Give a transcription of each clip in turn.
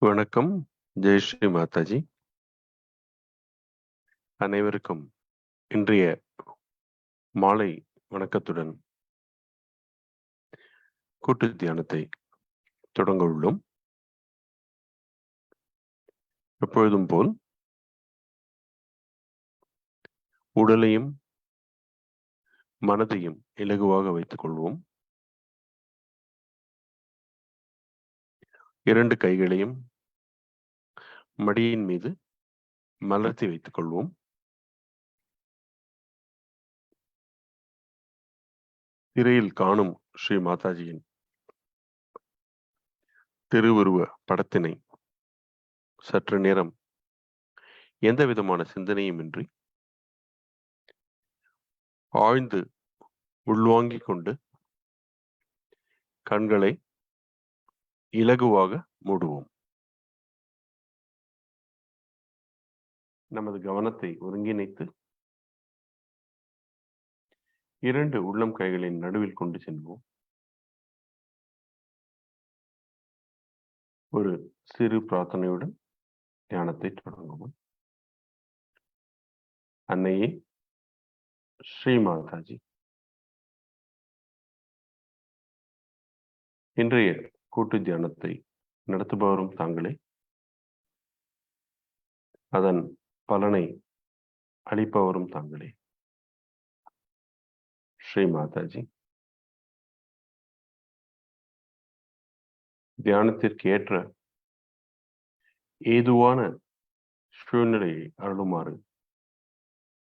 வணக்கம். ஜெய் ஸ்ரீ மாதாஜி. அனைவருக்கும் இன்றைய மாலை வணக்கத்துடன் கூட்டு தியானத்தை தொடங்க உள்ளோம். எப்பொழுதும் போல் உடலையும் மனதையும் இலகுவாக வைத்துக் கொள்வோம். 2 கைகளையும் மடியின் மீது மலர்த்தி வைத்துக் கொள்வோம். திரையில் காணும் ஸ்ரீ மாதாஜியின் திருவுருவ படத்தினை சற்று நேரம் எந்த விதமான சிந்தனையும் இன்றி ஆழ்ந்து உள்வாங்கிக் கொண்டு கண்களை இலகுவாக மூடுவோம். நமது கவனத்தை ஒருங்கிணைத்து 2 உள்ளம் கைகளின் நடுவில் கொண்டு செல்வோம். ஒரு சிறு பிரார்த்தனையுடன் தியானத்தை தொடங்குவோம். அன்னையே, ஸ்ரீ மாதாஜி, இன்றைய கூட்டு தியானத்தை நடத்துபவரும் தாங்களே, அதன் பலனை அளிப்பவரும் தாங்களே. ஸ்ரீ மாதாஜி, தியானத்திற்கு ஏற்ற ஏதுவான சூழ்நிலையை அருளுமாறு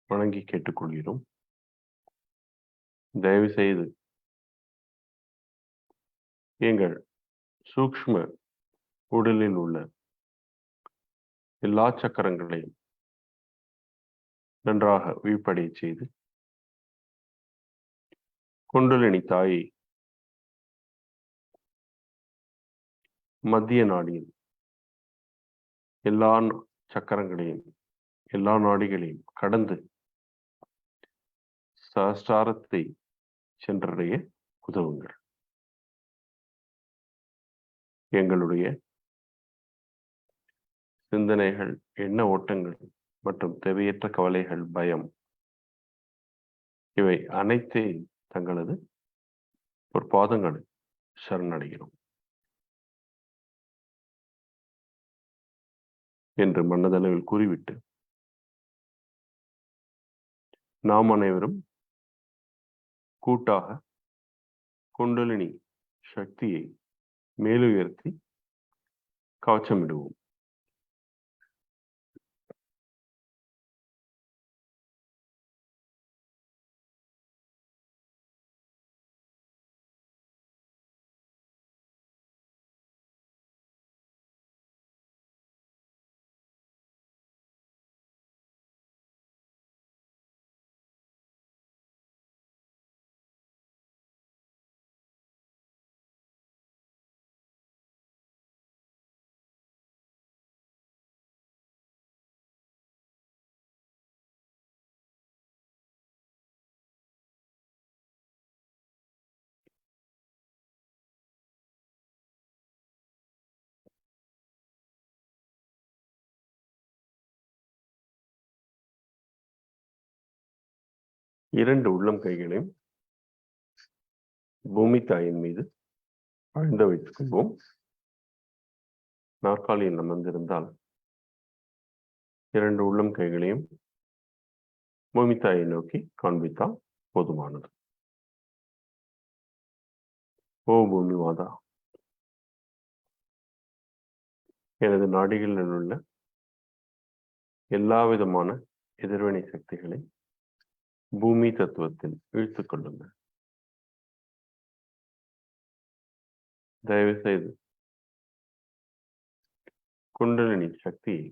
வணங்கி கேட்டுக்கொள்கிறோம். தயவு செய்து எங்கள் சூக்ஷ்ம உடலில் உள்ள எல்லா சக்கரங்களையும் நன்றாக விழிப்படைய செய்து குண்டலினி தாயை மத்திய நாடியில் எல்லா சக்கரங்களையும் எல்லா நாடிகளையும் கடந்து சஹஸ்ராரத்தை சென்றடைய உதவுங்கள். எங்களுடைய சிந்தனைகள், எண்ண ஓட்டங்கள் மற்றும் தேவையற்ற கவலைகள், பயம் இவை அனைத்தையும் தங்களது ஒரு பாதங்களை சரணடைகிறோம் என்று மனதளவில் கூறிவிட்டு, நாம் அனைவரும் கூட்டாக குண்டலினி சக்தியை மேலுயர்த்தி கவச்சமிடுவோம். இரண்டு உள்ளம் கைகளையும் பூமி தாயின் மீது அழுந்த வைத்துக் கொள்வோம். நாற்காலியில் அமர்ந்திருந்தால் இரண்டு உள்ளம் கைகளையும் பூமி தாயை நோக்கி காண்பித்தால் போதுமானது. ஓ பூமி மாதா, எனது நாடிகளில் உள்ள எல்லா விதமான எதிர்வினை சக்திகளை பூமி தத்துவத்தில் இழுத்துக் கொள்ளுங்கள். தயவு செய்து குண்டலினி சக்தியை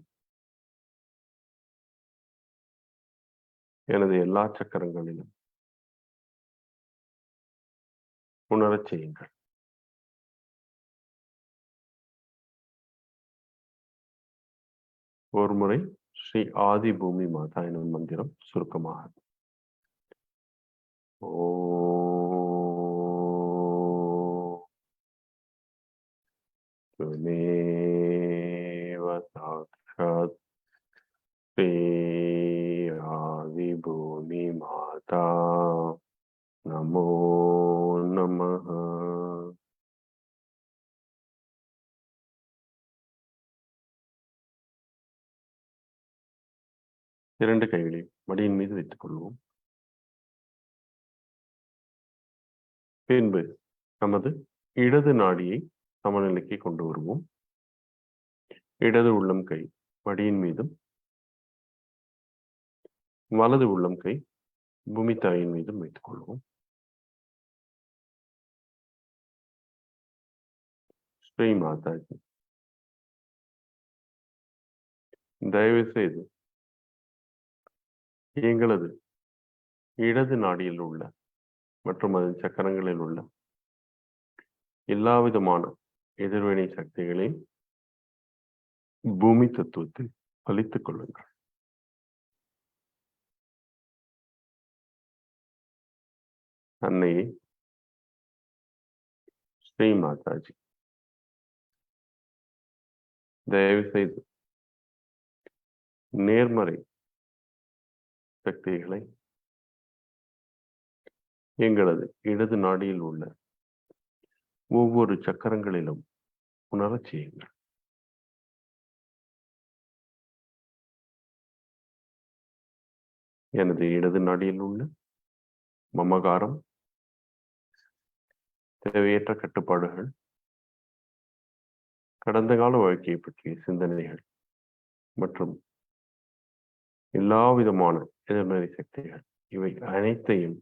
எனது எல்லா சக்கரங்களிலும் உணரச் செய்யுங்கள். ஒரு முறை ஸ்ரீ ஆதி பூமி மாதா எனும் மந்திரம் சுருக்கமாக त्वमेव साक्षात् श्री आदिभूमि माता நமோ நமः. இரண்டு கைகளையும் மடியின் மீது வைத்துக் கொள்வோம். பின்பு நமது இடது நாடியை சமநிலைக்கு கொண்டு வருவோம். இடது உள்ளம் கை மடியின் மீதும் வலது உள்ளம் கை பூமி தாயின் மீதும் வைத்துக் கொள்வோம். ஸ்ரீ மாதாஜி, தயவு செய்து எங்களது இடது நாடியில் உள்ள மற்றும் அதன் சக்கரங்களில் உள்ள எல்லா விதமான எதிர்வினை சக்திகளையும் பூமி தத்துவத்தில் அழித்துக் கொள்ளுங்கள். அன்னையே ஸ்ரீ மாதாஜி, தயவு செய்து நேர்மறை சக்திகளை எங்களது இடது நாடியில் உள்ள ஒவ்வொரு சக்கரங்களிலும் உணரச் செய்யுங்கள். எனது இடது நாடியில் உள்ள மமகாரம், தேவையற்ற கட்டுப்பாடுகள், கடந்த கால வாழ்க்கையை பற்றிய சிந்தனைகள் மற்றும் எல்லா விதமான எதிர்மறை சக்திகள் இவை அனைத்தையும்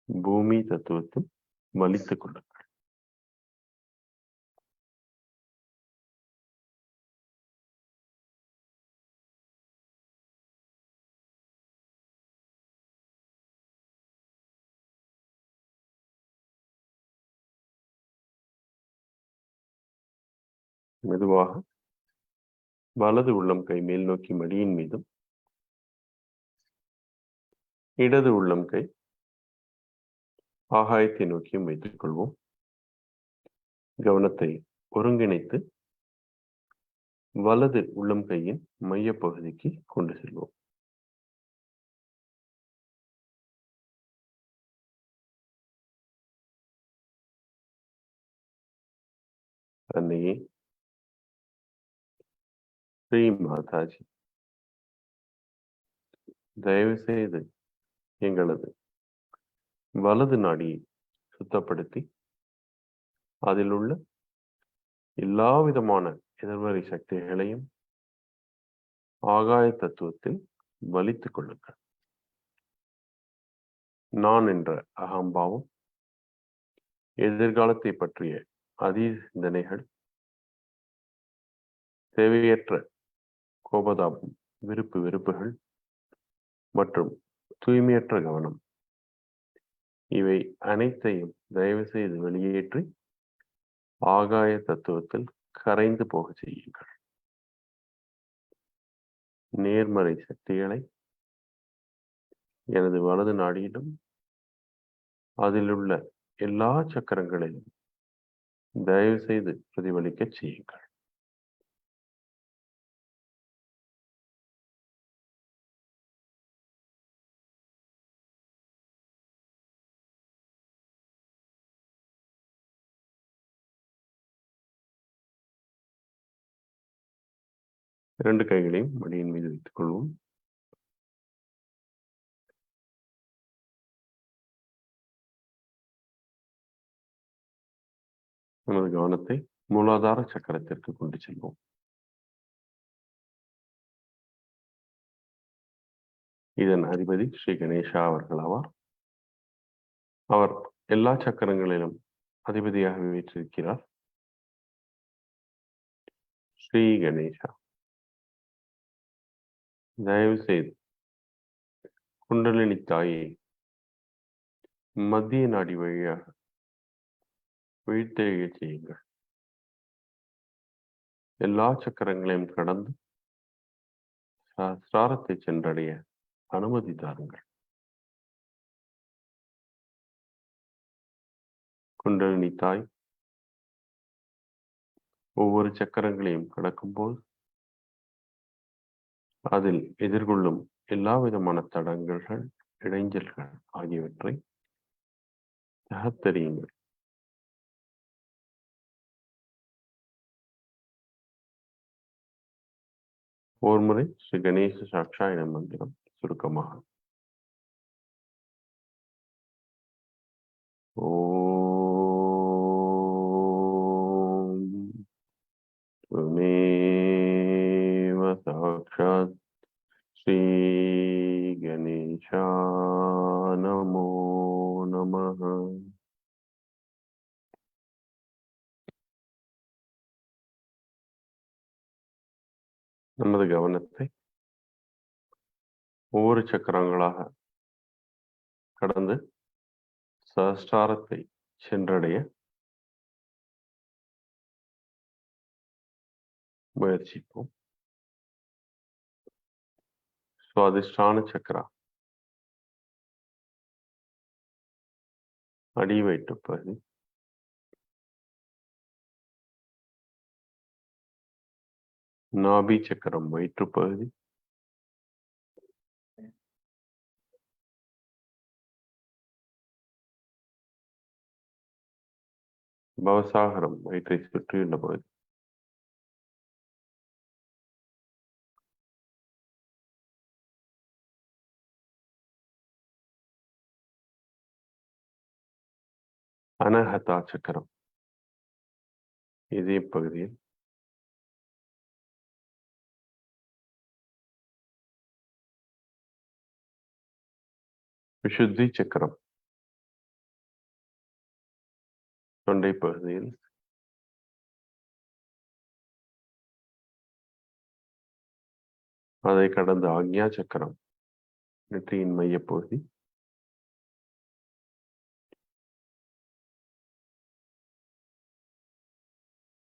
பூமி தத்துவத்தில் வலித்துக் கொள்ளுங்கள். மெதுவாக வலது உள்ளம் கை மேல் நோக்கி மடியின் மீதும் இடது உள்ளம் கை ஆகாயத்தை நோக்கியும் வைத்துக் கொள்வோம். கவனத்தை ஒருங்கிணைத்து வலது உள்ளம் கையின் மைய பகுதிக்கு கொண்டு செல்வோம். அன்னையே, ஸ்ரீ மாதாஜி, தயவு செய்து எங்களது வலது நாடியை சுத்தப்படுத்தி அதில் உள்ள எல்லா விதமான எதிர்மறை சக்திகளையும் ஆகாய தத்துவத்தில் வலித்துக் கொள்ளுங்கள். நான் என்ற அகம்பாவம், எதிர்காலத்தை பற்றிய அதீத சிந்தனைகள், தேவையற்ற கோபதாபம், விருப்பு வெறுப்புகள் மற்றும் தூய்மையற்ற கவனம், இவை அனைத்தையும் தயவு செய்து வெளியேற்றி ஆகாய தத்துவத்தில் கரைந்து போக செய்யுங்கள். நேர்மறை சக்திகளை எனது வலது நாடியிலும் அதில் உள்ள எல்லா சக்கரங்களிலும் தயவு செய்து பிரதிபலிக்க செய்யுங்கள். இரண்டு கைகளையும் மடியின் மீது வைத்துக் கொள்வோம். நமது கவனத்தை மூலாதார சக்கரத்திற்கு கொண்டு செல்வோம். இதன் அதிபதி ஸ்ரீ கணேசா அவர்கள் ஆவார். அவர் எல்லா சக்கரங்களிலும் அதிபதியாக வீற்றிருக்கிறார். ஸ்ரீ கணேசா, தயவு செய்து குண்டலினி தாயை மத்திய நாடி வழியாக வீழ்த்தெழிய செய்யுங்கள். எல்லா சக்கரங்களையும் கடந்து சஹஸ்ராரத்தை சென்றடைய அனுமதி தாருங்கள். குண்டலினி தாய் ஒவ்வொரு சக்கரங்களையும் கடக்கும்போது அதில் எதிர்கொள்ளும் எல்லா விதமான தடங்கல்கள், இடைஞ்சல்கள் ஆகியவற்றை தகர்த்தெறியுங்கள். ஒருமுறை ஸ்ரீ கணேச சாட்சாயன மந்திரம் சுருக்கமாக. ஓம் त्वमेव साक्षात् ஸ்ரீ கணேசா நமோ நமः. நமது கவனத்தை ஒவ்வொரு சக்கரங்களாக கடந்து சஹஸ்ராரத்தை சென்றடைய முயற்சிப்போம். சுவாதிஷ்டான சக்கரா, அடி வயிற்று பகுதி, நாபி சக்கரம் வயிற்று பகுதி, பவசாகரம் வயிற்றை சுற்றியுள்ள பகுதி, அனஹதா சக்கரம் இதே பகுதியில், விஷுத்தி சக்கரம் தொண்டை பகுதியில், அதை கடந்த ஆக்ஞா சக்கரம் நெற்றியின் மையப்பகுதி,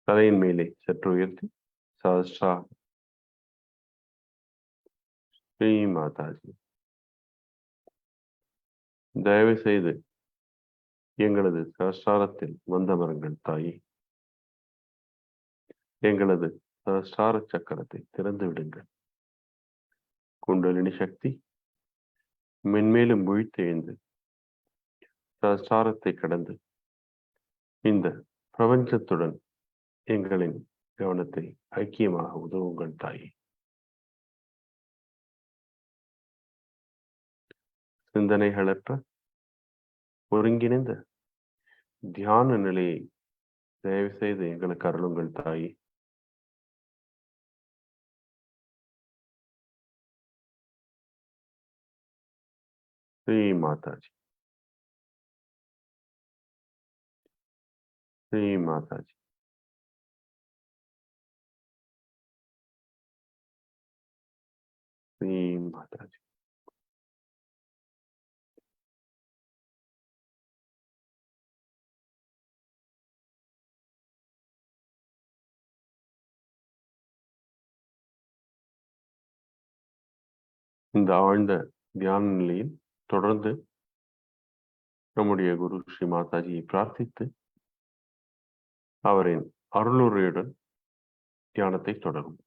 தலையின் மேலே சற்று உயர்த்தி சஹஸ்ரா. ஸ்ரீ மாதாஜி, தயவு செய்து எங்களது சஹஸ்ராரத்தில் வந்தமருங்கள் தாயே. எங்களது சஹஸ்ரார சக்கரத்தை திறந்து விடுங்கள். குண்டலினி சக்தி மென்மேலும் விழித்தெழுந்து சஹஸ்ராரத்தை கடந்து இந்த பிரபஞ்சத்துடன் எங்களின் கவனத்தை ஐக்கியமாக உதவுங்கள் தாயே. சிந்தனைகளற்ற ஒருங்கிணைந்த தியான நிலையை தயவு செய்து எங்களுக்கு அருளுங்கள் தாயே. ஸ்ரீ மாதாஜி, ஸ்ரீ மாதாஜி. ஸ்ரீ மாதாஜி. இந்த ஆழ்ந்த தியான நிலையில் தொடர்ந்து நம்முடைய குரு ஸ்ரீ மாதாஜியை பிரார்த்தித்து அவரின் அருளுரையுடன் தியானத்தை தொடரும்.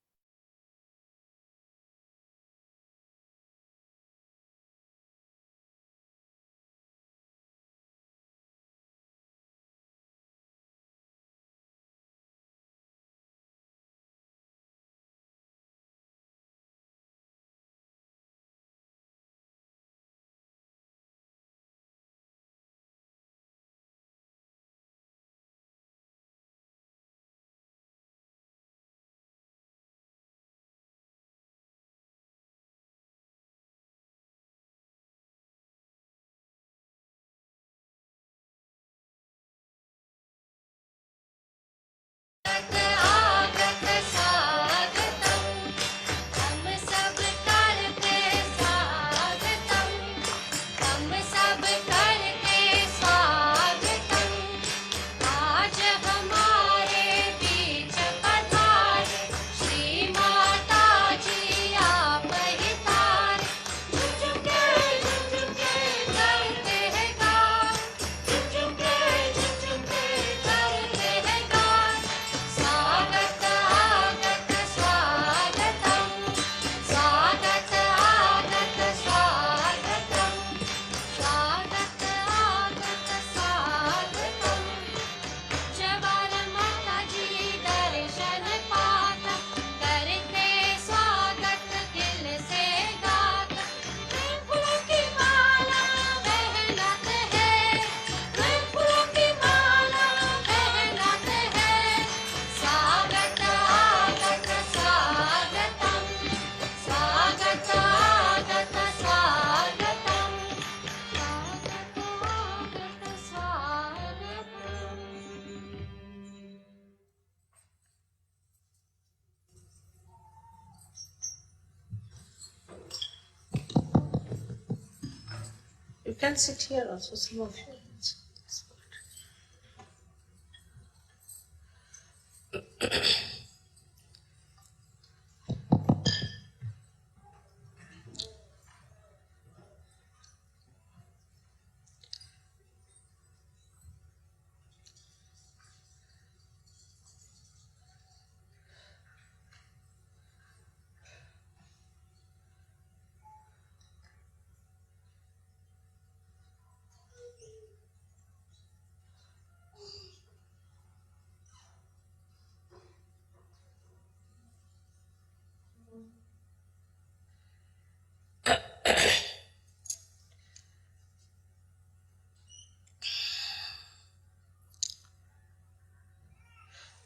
You can sit here also, some of you.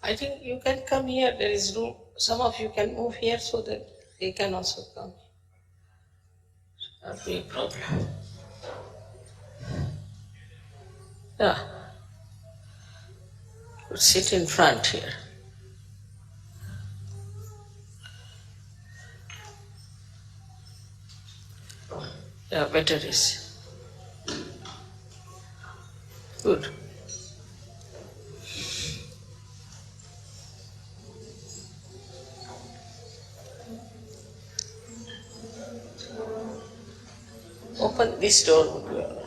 I think you can come here, there is room. Some of you can move here so that they can also come. Should not be a problem. Yeah. Could sit in front here. Yeah, better is. Good. Open this door would be all right.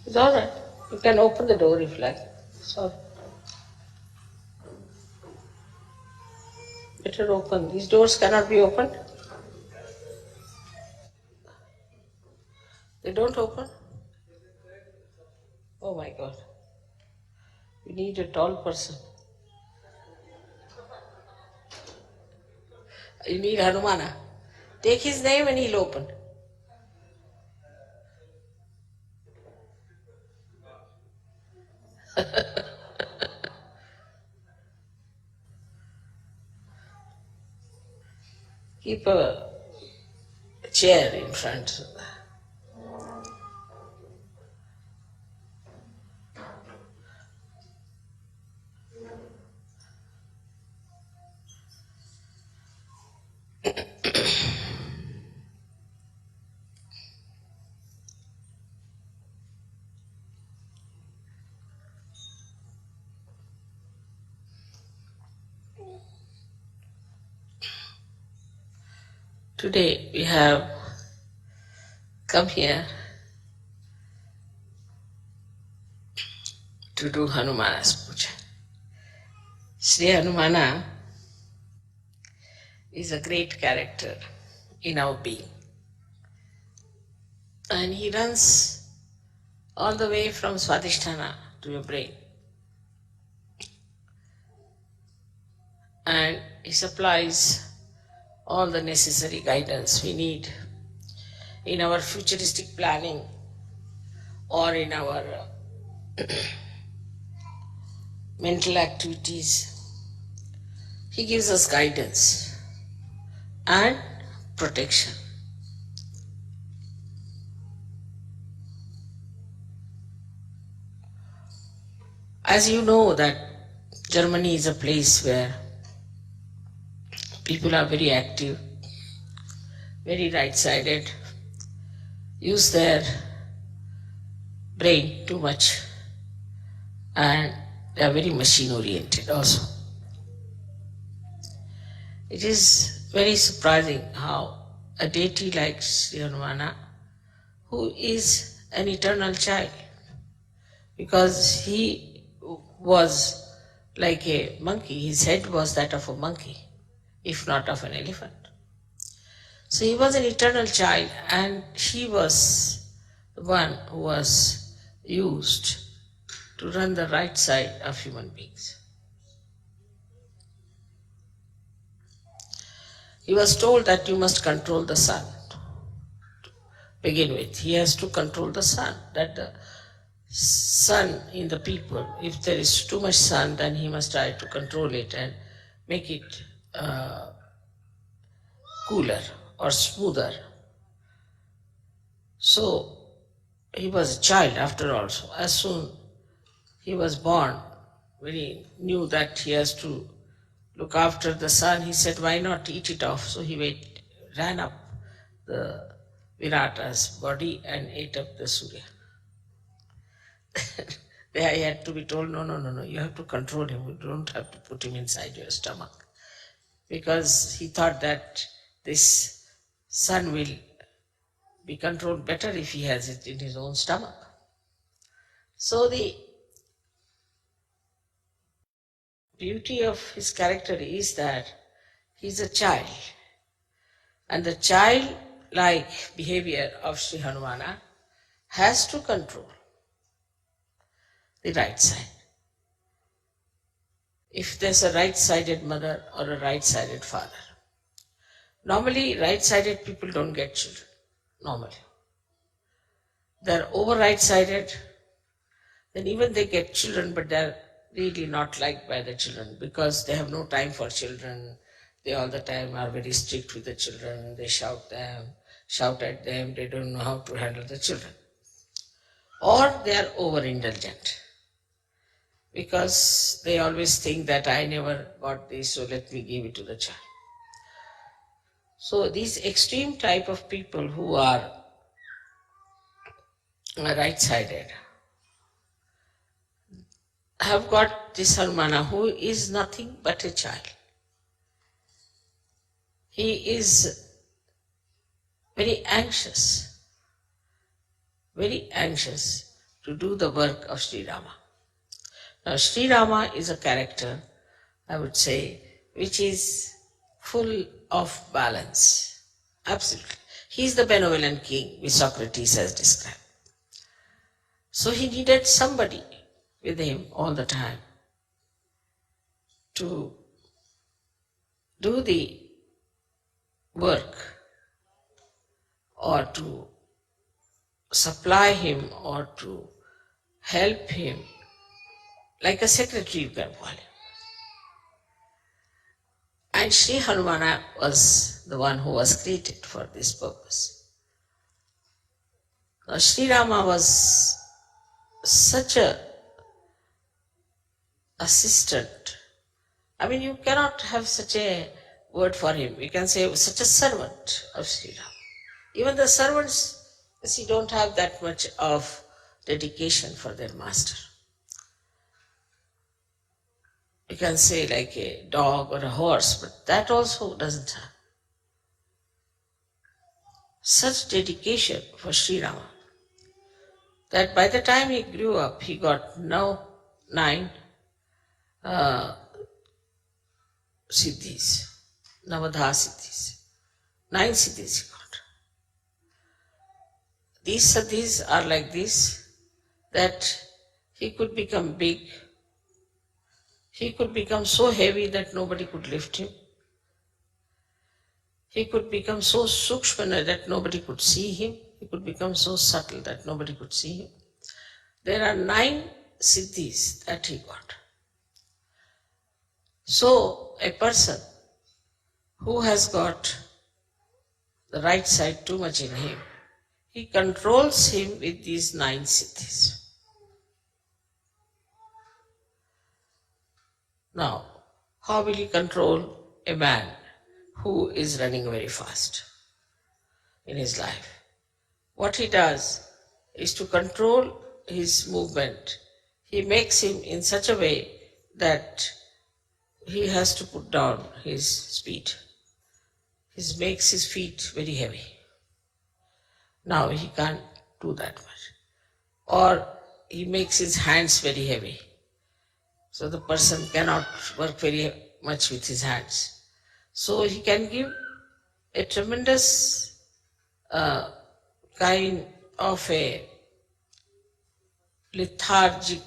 It's all right. You can open the door if you like. Sorry. Better open. These doors cannot be opened. They don't open. Oh my God. You need a tall person. You need Hanumana. Take his name and he'll open. Keep a chair in front. Today we have come here to do Hanumana's puja. Sri Hanumana is a great character in our being. And he runs all the way from Swadhisthana to your brain. And he supplies all the necessary guidance we need in our futuristic planning or in our mental activities. He gives us guidance and protection. As you know that Germany is a place where people are very active, very right-sided, use their brain too much, and they are very machine-oriented also. It is very surprising how a deity like Sri Hanumana, who is an eternal child, because he was like a monkey, his head was that of a monkey, if not of an elephant. So he was an eternal child, and he was the one who was used to run the right side of human beings. He was told that you must control the sun. To begin with, he has to control the sun, that the sun in the people, if there is too much sun, then he must try to control it and make it cooler or smoother. So he was a child after all. So as soon he was born, when he knew that he has to look after the sun, he said, why not eat it off? So he ran up the Virata's body and ate up the Surya. There he had to be told, no, you have to control him. You don't have to put him inside your stomach. Because he thought that this sun will be controlled better if he has it in his own stomach. So the beauty of his character is that he's a child. And the child-like behavior of Sri Hanumana has to control the right side. If there's a right-sided mother or a right-sided father. Normally, right-sided people don't get children, normally. They're over right-sided, then even they get children, but they're really not liked by the children because they have no time for children. They all the time are very strict with the children. They shout at them. They don't know how to handle the children. Or they are over-indulgent because they always think that I never got this, so let me give it to the child. So these extreme type of people who are right-sided, have got this Harmana who is nothing but a child. He is very anxious to do the work of Sri Rama. Now, Sri Rama is a character, I would say, which is full of balance. Absolutely. He is the benevolent king, which Socrates has described. So he needed somebody with him all the time to do the work or to supply him or to help him, like a secretary you can call him. And Sri Hanumana was the one who was created for this purpose. Now, Sri Rama was such a assistant. I mean, you cannot have such a word for him. You can say such a servant of Sri Rama. Even the servants, you see, don't have that much of dedication for their master. You can say like a dog or a horse, but that also doesn't have such dedication for Sri Rama that by the time he grew up, he got now 9 siddhis, Navadha siddhis. 9 siddhis he got. These siddhis are like this, that he could become big, he could become so heavy that nobody could lift him. He could become so sukshmana that nobody could see him. He could become so subtle that nobody could see him. There are 9 siddhis that he got. So a person who has got the right side too much in him, he controls him with these 9 siddhis. Now, how will he control a man who is running very fast in his life? What he does is to control his movement. He makes him in such a way that he has to put down his speed. He makes his feet very heavy. Now he can't do that much. Or he makes his hands very heavy. So the person cannot work very much with his hands. So he can give a tremendous kind of a lethargic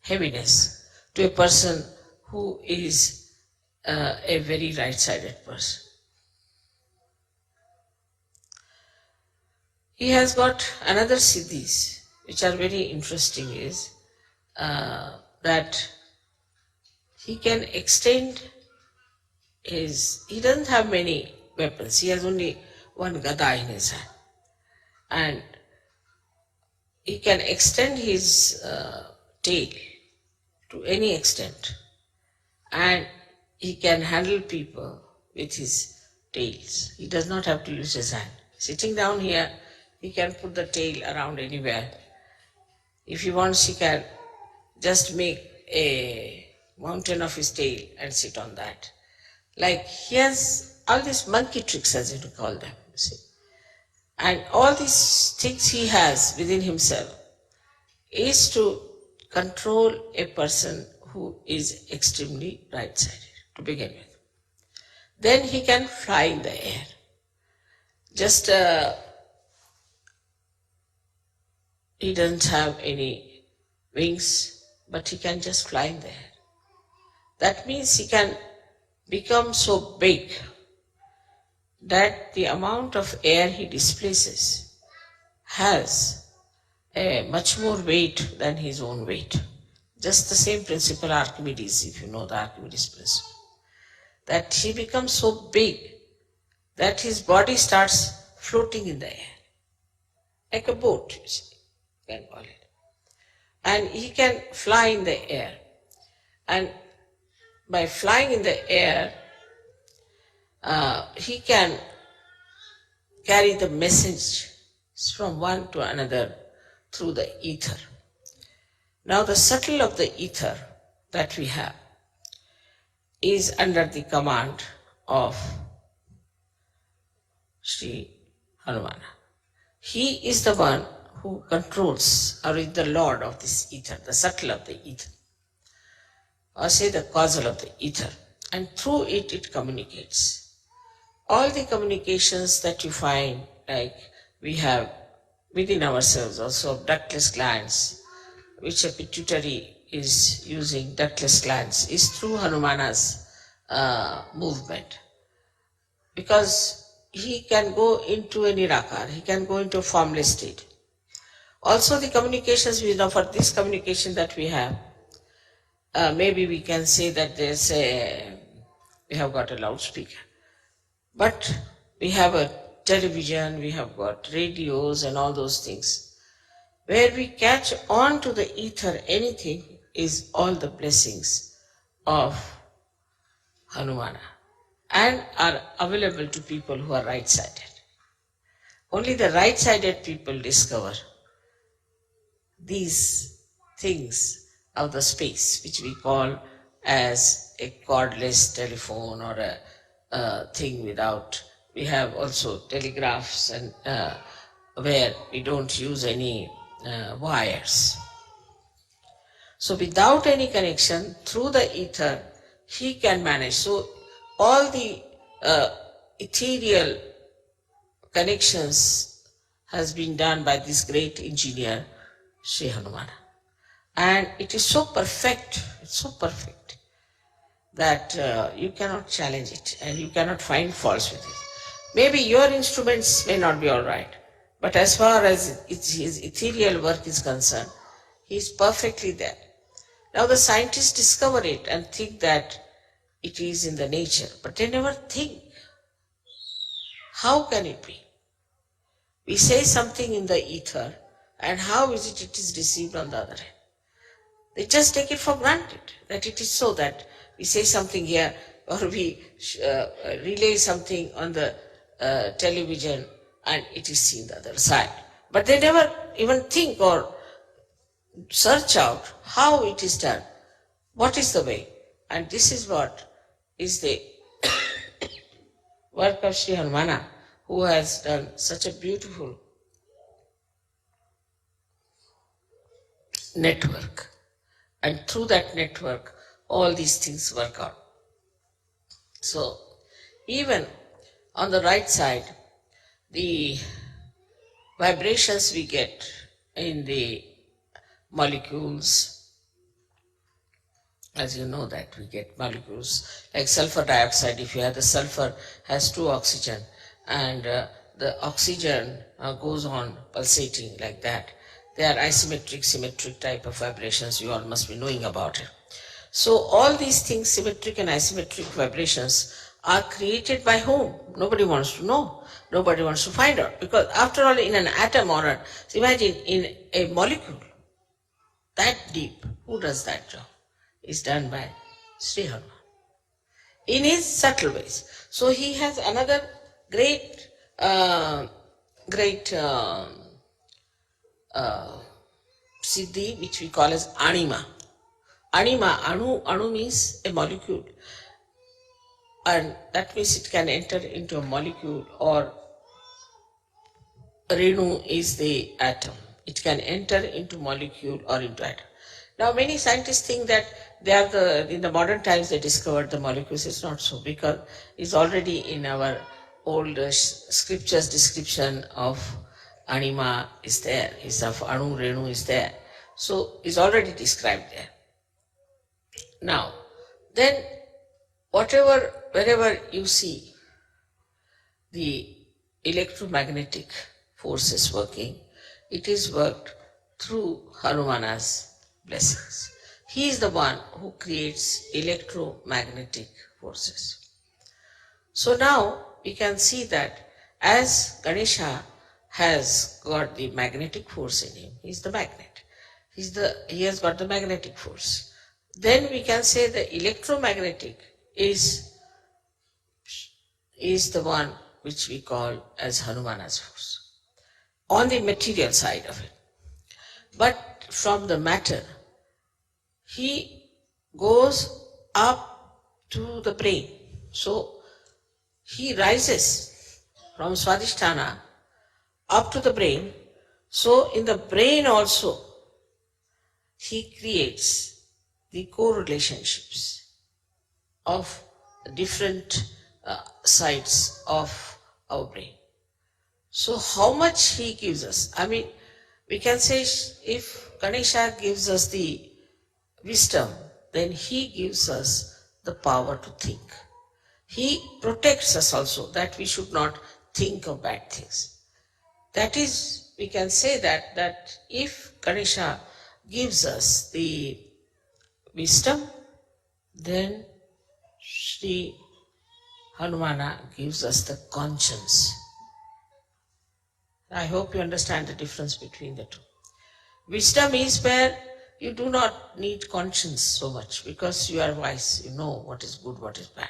heaviness to a person who is a very right-sided person. He has got another siddhis, which are very interesting, is that he can extend he doesn't have many weapons. He has only one gada in his hand. And he can extend his tail to any extent. And he can handle people with his tails. He does not have to use his hand. Sitting down here, he can put the tail around anywhere. If he wants, he can just make a mountain of his tail and sit on that. Like he has all these monkey tricks, as you call them, you see. And all these things he has within himself is to control a person who is extremely right-sided to begin with. Then he can fly in the air. Just he doesn't have any wings, but he can just fly in the air. That means he can become so big that the amount of air he displaces has a much more weight than his own weight. Just the same principle Archimedes, if you know the Archimedes principle. That he becomes so big that his body starts floating in the air. Like a boat, you see, you can call it. And he can fly in the air. And by flying in the air, he can carry the message from one to another through the ether. Now the subtle of the ether that we have is under the command of Sri Hanumana. He is the one who controls or is the lord of this ether, the subtle of the ether, or say the causal of the ether, and through it, it communicates. All the communications that you find, like we have within ourselves also ductless glands, which a pituitary is using ductless glands, is through Hanumana's movement. Because he can go into a nirakar, he can go into a formless state. Also the communications we know, for this communication that we have, maybe we can say that we have got a loudspeaker. But we have a television, we have got radios and all those things. Where we catch on to the ether, anything is all the blessings of Hanumana and are available to people who are right-sided. Only the right-sided people discover these things of the space, which we call as a cordless telephone or a thing without. We have also telegraphs and where we don't use any wires. So without any connection, through the ether, he can manage. So all the ethereal connections has been done by this great engineer, Sri Hanumana. And it is so perfect, it's so perfect, that you cannot challenge it and you cannot find faults with it. Maybe your instruments may not be all right, but as far as his ethereal work is concerned, he is perfectly there. Now the scientists discover it and think that it is in the nature, but they never think, how can it be? We say something in the ether, and how is it is received on the other hand? They just take it for granted that it is so, that we say something here or we relay something on the television and it is seen the other side. But they never even think or search out how it is done, what is the way. And this is what is the work of Sri Hanumana, who has done such a beautiful network. And through that network, all these things work out. So even on the right side, the vibrations we get in the molecules, as you know that we get molecules like sulfur dioxide. If you have the sulfur has 2 oxygen and the oxygen goes on pulsating like that. They are isometric, symmetric type of vibrations. You all must be knowing about it. So all these things, symmetric and isometric vibrations, are created by whom? Nobody wants to know. Nobody wants to find out. Because after all, in an atom or imagine in a molecule, that deep, who does that job? Is done by Sri Hanuman in his subtle ways. So he has another great siddhi, which we call as anima. Anima, anu means a molecule, and that means it can enter into a molecule, or renu is the atom. It can enter into molecule or into atom. Now many scientists think that they are in the modern times they discovered the molecules. It's not so, because it's already in our old scriptures description of anima is there, is of anu, renu is there. So it's already described there. Now, then wherever you see the electromagnetic forces working, it is worked through Hanumana's blessings. He is the one who creates electromagnetic forces. So now we can see that as Ganesha has got the magnetic force in him, he is the magnet. He has got the magnetic force. Then we can say the electromagnetic is the one which we call as Hanumana's force, on the material side of it. But from the matter, he goes up to the brain. So he rises from Swadhisthana up to the brain. So in the brain also, he creates the co-relationships of different sides of our brain. So how much he gives us? I mean, we can say if Ganesha gives us the wisdom, then he gives us the power to think. He protects us also, that we should not think of bad things. That is, we can say that if Ganesha gives us the wisdom, then Sri Hanumana gives us the conscience. I hope you understand the difference between the two. Wisdom is where you do not need conscience so much because you are wise, you know what is good, what is bad.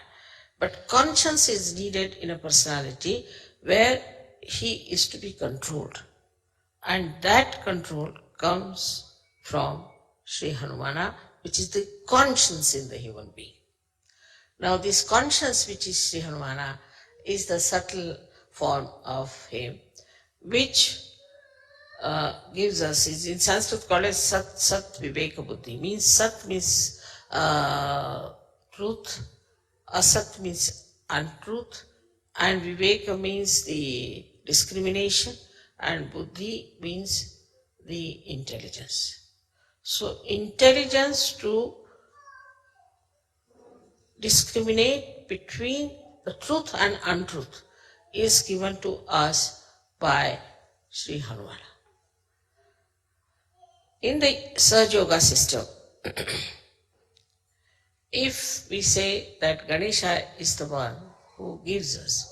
But conscience is needed in a personality where he is to be controlled. And that control comes from Sri Hanumana, which is the conscience in the human being. Now this conscience, which is Sri Hanumana, is the subtle form of him, which gives us, is in Sanskrit called as Sat Viveka Buddhi. Means Sat means truth, Asat means untruth, and Viveka means the discrimination, and Buddhi means the intelligence. So intelligence to discriminate between the truth and untruth is given to us by Sri Hanumana. In the Sahaja Yoga system, if we say that Ganesha is the one who gives us,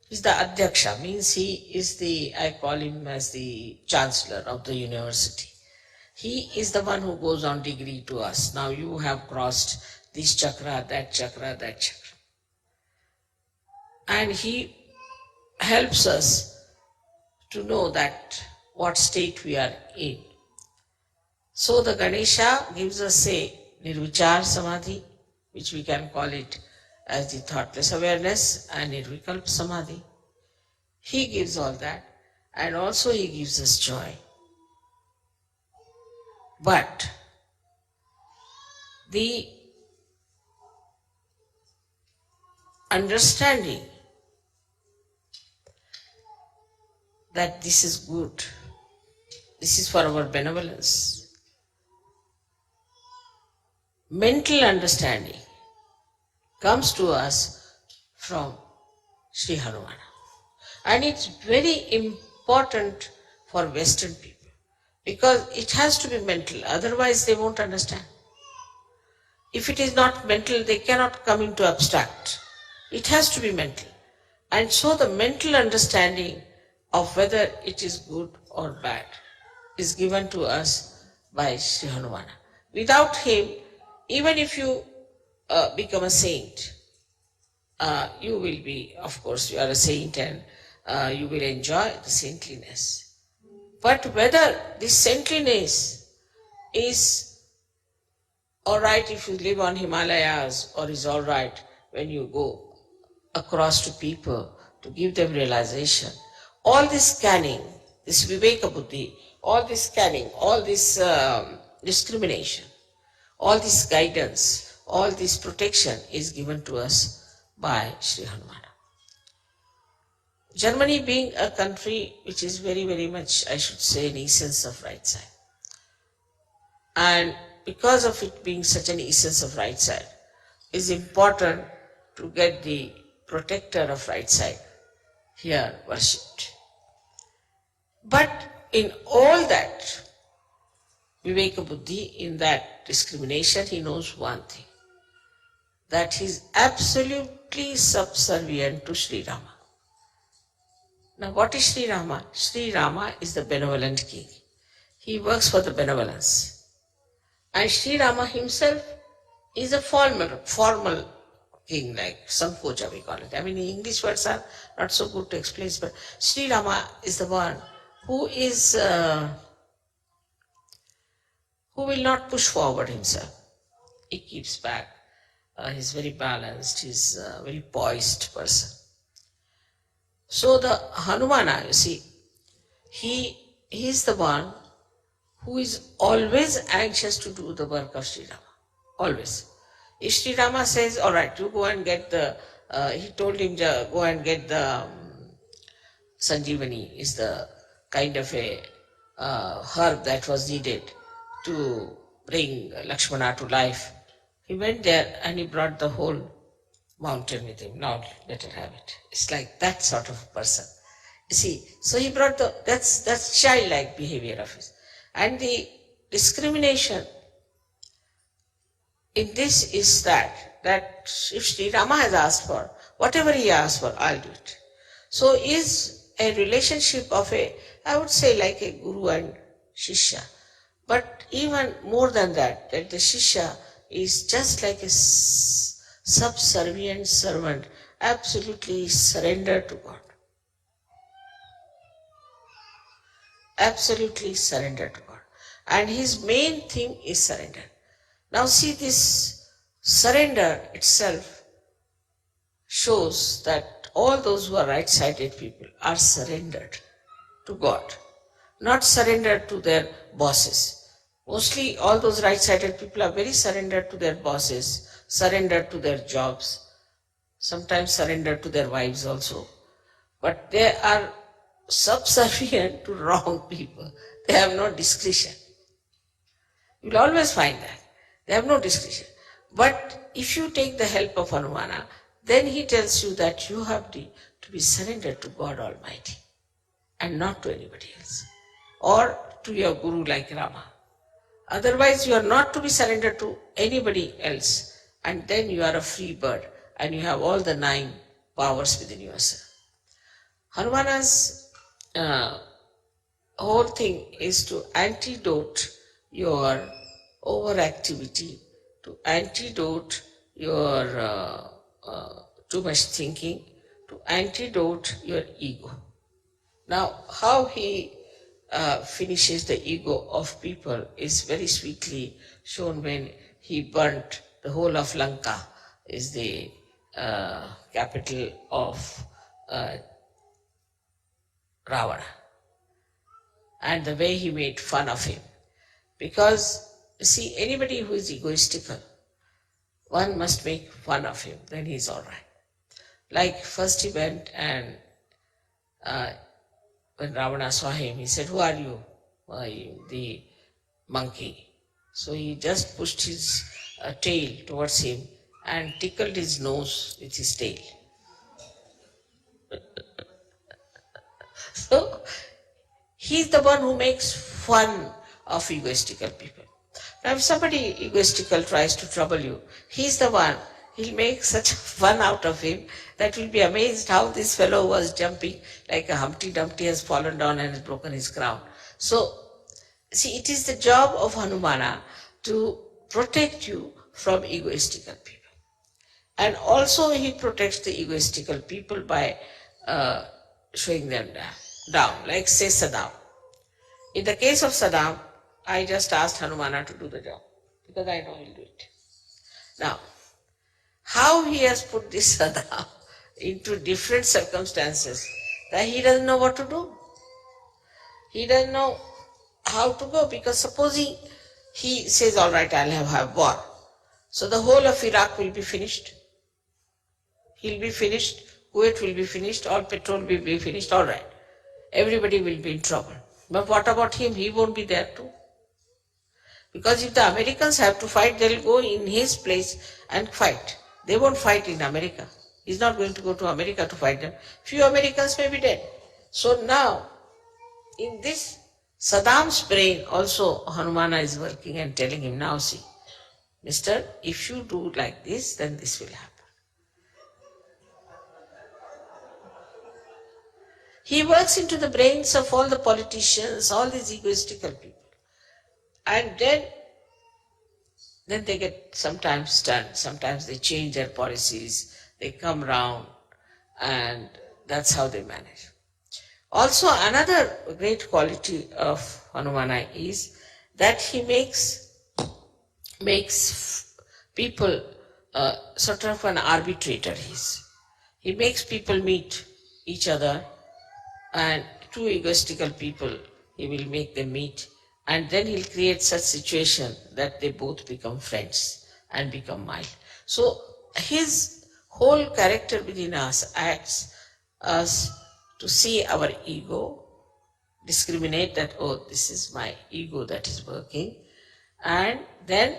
he's the Adhyaksha, means he is the, I call him as the chancellor of the university. He is the one who goes on degree to us. Now you have crossed this chakra, that chakra, that chakra. And he helps us to know that what state we are in. So the Ganesha gives us, say, Nirvichar Samadhi, which we can call it as the thoughtless awareness, and Nirvikalpa Samadhi. He gives all that, and also he gives us joy. But the understanding that this is good, this is for our benevolence, mental understanding comes to us from Sri Hanumana. And it's very important for Western people because it has to be mental, otherwise they won't understand. If it is not mental, they cannot come into abstract. It has to be mental. And so the mental understanding of whether it is good or bad is given to us by Sri Hanumana. Without him, even if you become a saint, you will be, of course, you are a saint and you will enjoy the saintliness. But whether this saintliness is all right if you live on Himalayas or is all right when you go across to people to give them realization, all this scanning, this Viveka Buddhi, all this scanning, all this discrimination, all this guidance, all this protection is given to us by Sri Hanumana. Germany being a country which is very, very much, I should say, an essence of right side. And because of it being such an essence of right side, it is important to get the protector of right side here worshipped. But in all that Viveka Buddhi, in that discrimination, he knows one thing, that he is absolutely subservient to Sri Rama. Now what is Sri Rama? Sri Rama is the benevolent king. He works for the benevolence. And Sri Rama himself is a formal king, like Sampoja we call it. I mean, English words are not so good to explain, but Sri Rama is the one who will not push forward himself. He keeps back. He's very balanced. He's a very poised person. So the Hanumana, you see, he is the one who is always anxious to do the work of Sri Rama. Always. If Sri Rama says, all right, you go and get the, he told him, go and get the Sanjeevani, is the kind of a herb that was needed to bring Lakshmana to life. He went there and he brought the whole mountain with him. Now let her have it. It's like that sort of person. You see, so he brought that's childlike behavior of his. And the discrimination in this is that if Sri Rama has asked for, whatever he asked for, I'll do it. So is a relationship of I would say like a guru and shishya. But even more than that the shishya is just like a subservient servant, absolutely surrendered to God. Absolutely surrendered to God. And his main thing is surrender. Now see, this surrender itself shows that all those who are right-sided people are surrendered to God, not surrendered to their bosses. Mostly all those right-sided people are very surrendered to their bosses, surrendered to their jobs, sometimes surrendered to their wives also. But they are subservient to wrong people. They have no discretion. You will always find that. They have no discretion. But if you take the help of Hanumana, then he tells you that you have to be surrendered to God Almighty and not to anybody else, or to your guru like Rama. Otherwise you are not to be surrendered to anybody else, and then you are a free bird and you have all the 9 powers within yourself. Hanumana's whole thing is to antidote your overactivity, to antidote your too much thinking, to antidote your ego. Now, how he finishes the ego of people is very sweetly shown when he burnt the whole of Lanka, is the capital of Ravana, and the way he made fun of him. Because, see, anybody who is egoistical, one must make fun of him, then he is all right. Like first he went and when Ravana saw him, he said, who are you? The monkey. So he just pushed his tail towards him and tickled his nose with his tail. So he's the one who makes fun of egoistical people. Now if somebody egoistical tries to trouble you, he's the one, he'll make such fun out of him that you'll be amazed how this fellow was jumping like a Humpty Dumpty has fallen down and has broken his crown. So, see, it is the job of Hanumana to protect you from egoistical people. And also he protects the egoistical people by showing them down, like say Saddam. In the case of Saddam, I just asked Hanumana to do the job because I know he'll do it. Now, how he has put this Saddam into different circumstances that he doesn't know what to do. He doesn't know how to go, because supposing he says, all right, I'll have war. So the whole of Iraq will be finished. He'll be finished, Kuwait will be finished, all petrol will be finished, all right. Everybody will be in trouble. But what about him? He won't be there too. Because if the Americans have to fight, they'll go in his place and fight. They won't fight in America. He's not going to go to America to fight them. Few Americans may be dead. So now, in this Saddam's brain also Hanumana is working and telling him, now see, mister, if you do like this, then this will happen. He works into the brains of all the politicians, all these egoistical people. And then they get sometimes stunned, sometimes they change their policies, they come round, and that's how they manage. Also, another great quality of Hanumana is that he makes makes people sort of an arbitrator. He makes people meet each other, and two egoistical people, he will make them meet, and then he'll create such situation that they both become friends and become mild. So his whole character within us acts us to see our ego, discriminate that, oh, this is my ego that is working, and then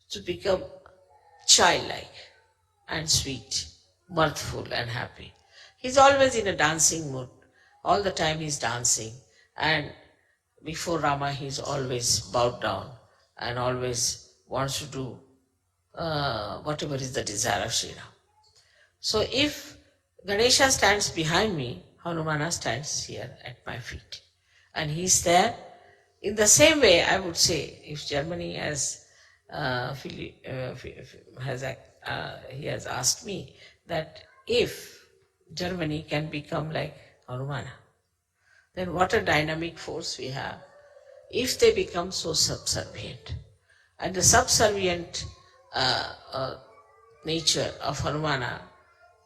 to become childlike and sweet, mirthful and happy. He's always in a dancing mood. All the time he's dancing, and before Rama he's always bowed down and always wants to do whatever is the desire of Sri Ram. So if Ganesha stands behind me, Hanumana stands here at my feet, and he's there. In the same way, I would say, if Germany has he has asked me that if Germany can become like Hanumana, then what a dynamic force we have if they become so subservient. And the subservient nature of Hanumana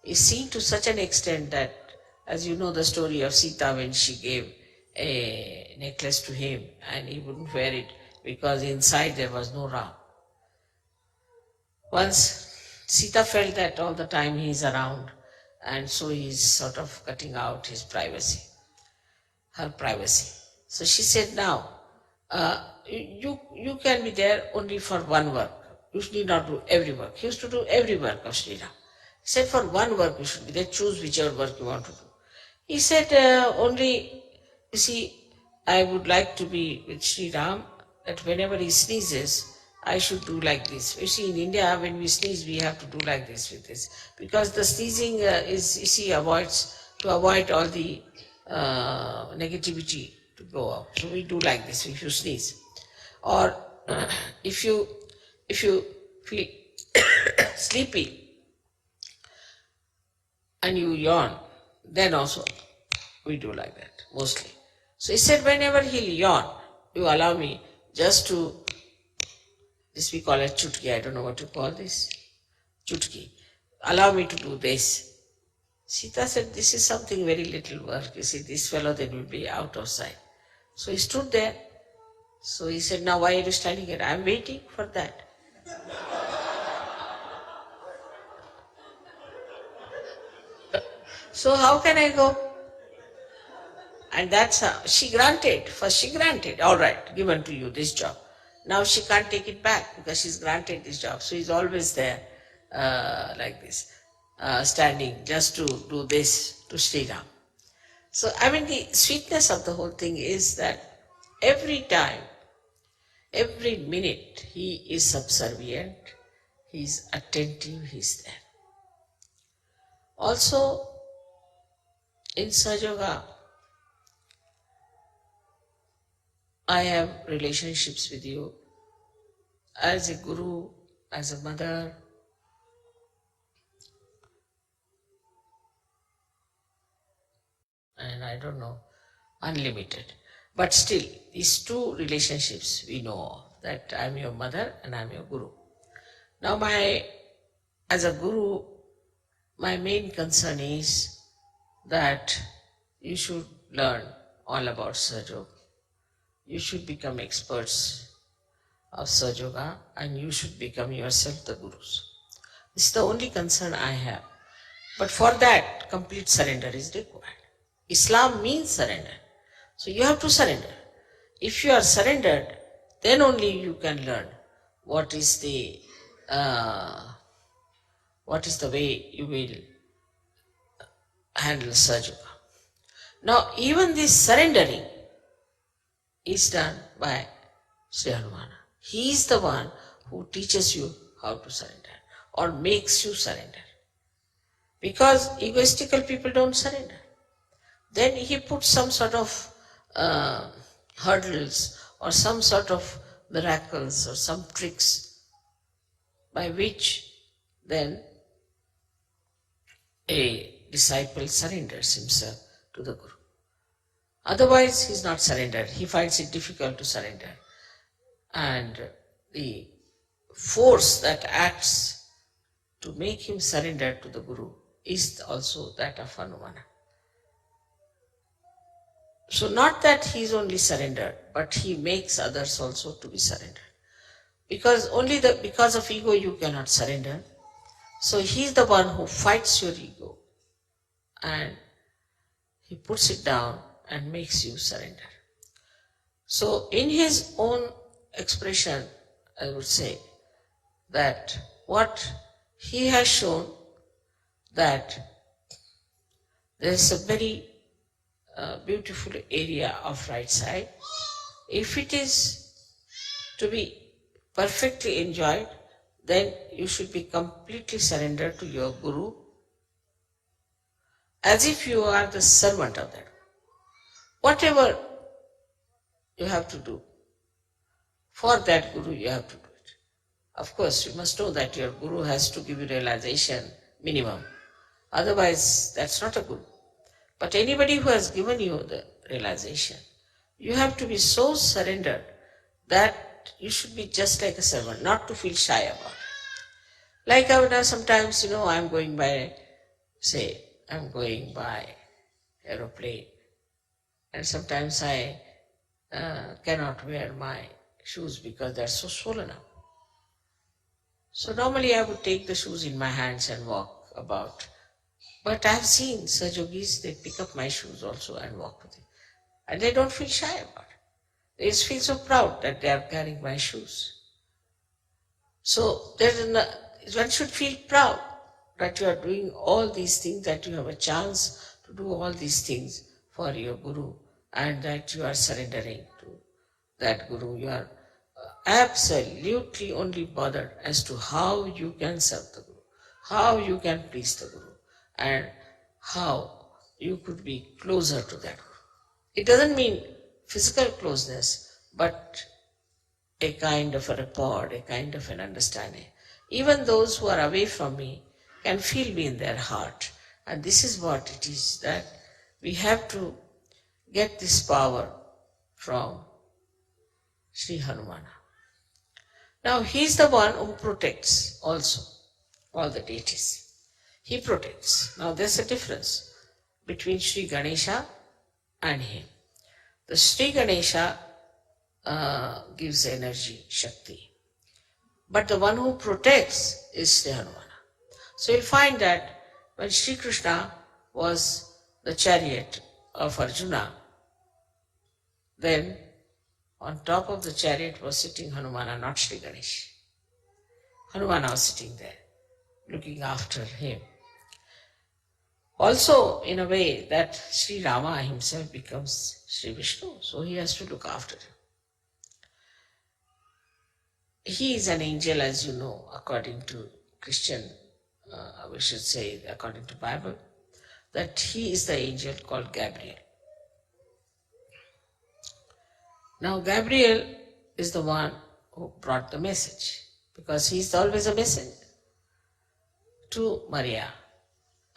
is seen to such an extent that, as you know the story of Sita, when she gave a necklace to him and he wouldn't wear it because inside there was no Ram. Once Sita felt that all the time he is around, and so he is sort of cutting out his privacy, her privacy. So she said, now, you can be there only for one work. You need not do every work. He used to do every work of Sri Ram. He said, for one work you should be there, choose whichever work you want to do. He said, only, you see, I would like to be with Sri Ram, that whenever he sneezes, I should do like this. You see, in India, when we sneeze, we have to do like this with this. Because the sneezing is, you see, to avoid all the negativity to go out. So we do like this if you sneeze. Or if you feel sleepy and you yawn, then also we do like that, mostly. So he said, whenever he'll yawn, you allow me just to, this we call it chutki, I don't know what to call this, chutki. Allow me to do this. Sita said, this is something very little work. You see, this fellow then will be out of sight. So he stood there. So he said, now why are you standing here? I'm waiting for that. So how can I go? And that's how she granted. First she granted, all right, given to you this job. Now she can't take it back because she's granted this job. So he's always there like this, standing just to do this to Sri Ram. So I mean, the sweetness of the whole thing is that every time, every minute, he is subservient, he's attentive, he's there. Also, in Sahaja Yoga, I have relationships with you as a guru, as a mother, and I don't know, unlimited. But still, these two relationships we know of, that I am your mother and I am your guru. Now as a guru, my main concern is that you should learn all about Sahaja Yoga. You should become experts of Sahaja Yoga and you should become yourself the gurus. This is the only concern I have. But for that, complete surrender is required. Islam means surrender. So you have to surrender. If you are surrendered, then only you can learn what is the way you will handle Sahaja Yoga. Now, even this surrendering is done by Sri Hanumana. He is the one who teaches you how to surrender or makes you surrender. Because egoistical people don't surrender. Then he puts some sort of hurdles or some sort of miracles or some tricks by which then a disciple surrenders himself to the Guru. Otherwise, he is not surrendered. He finds it difficult to surrender. And the force that acts to make him surrender to the Guru is also that of Hanumana. So not that he is only surrendered, but he makes others also to be surrendered. Because because of ego you cannot surrender. So he is the one who fights your ego and he puts it down and makes you surrender. So in his own expression, I would say that what he has shown that there is a very beautiful area of right side. If it is to be perfectly enjoyed, then you should be completely surrendered to your Guru as if you are the servant of that. Whatever you have to do for that Guru, you have to do it. Of course, you must know that your Guru has to give you realization minimum. Otherwise, that's not a Guru. But anybody who has given you the realization, you have to be so surrendered that you should be just like a servant, not to feel shy about it. Like I would have sometimes, I'm going by aeroplane, and sometimes I cannot wear my shoes because they're so swollen up. So normally I would take the shoes in my hands and walk about. But I have seen Sajogis, they pick up my shoes also and walk with it. And they don't feel shy about it. They just feel so proud that they are carrying my shoes. So one should feel proud that you are doing all these things, that you have a chance to do all these things for your Guru, and that you are surrendering to that Guru. You are absolutely only bothered as to how you can serve the Guru, how you can please the Guru, and how you could be closer to that Guru. It doesn't mean physical closeness, but a kind of a rapport, a kind of an understanding. Even those who are away from me can feel me in their heart. And this is what it is, that we have to get this power from Sri Hanumana. Now he is the one who protects also all the deities. He protects. Now there's a difference between Sri Ganesha and him. The Sri Ganesha gives energy, Shakti. But the one who protects is Sri Hanumana. So you'll find that when Sri Krishna was the chariot of Arjuna, then on top of the chariot was sitting Hanumana, not Sri Ganesh. Hanumana was sitting there, looking after him. Also, in a way, that Sri Rama himself becomes Sri Vishnu, so he has to look after him. He is an angel, as you know, according to Christian, we should say, according to Bible, that he is the angel called Gabriel. Now, Gabriel is the one who brought the message, because he is always a messenger to Maria.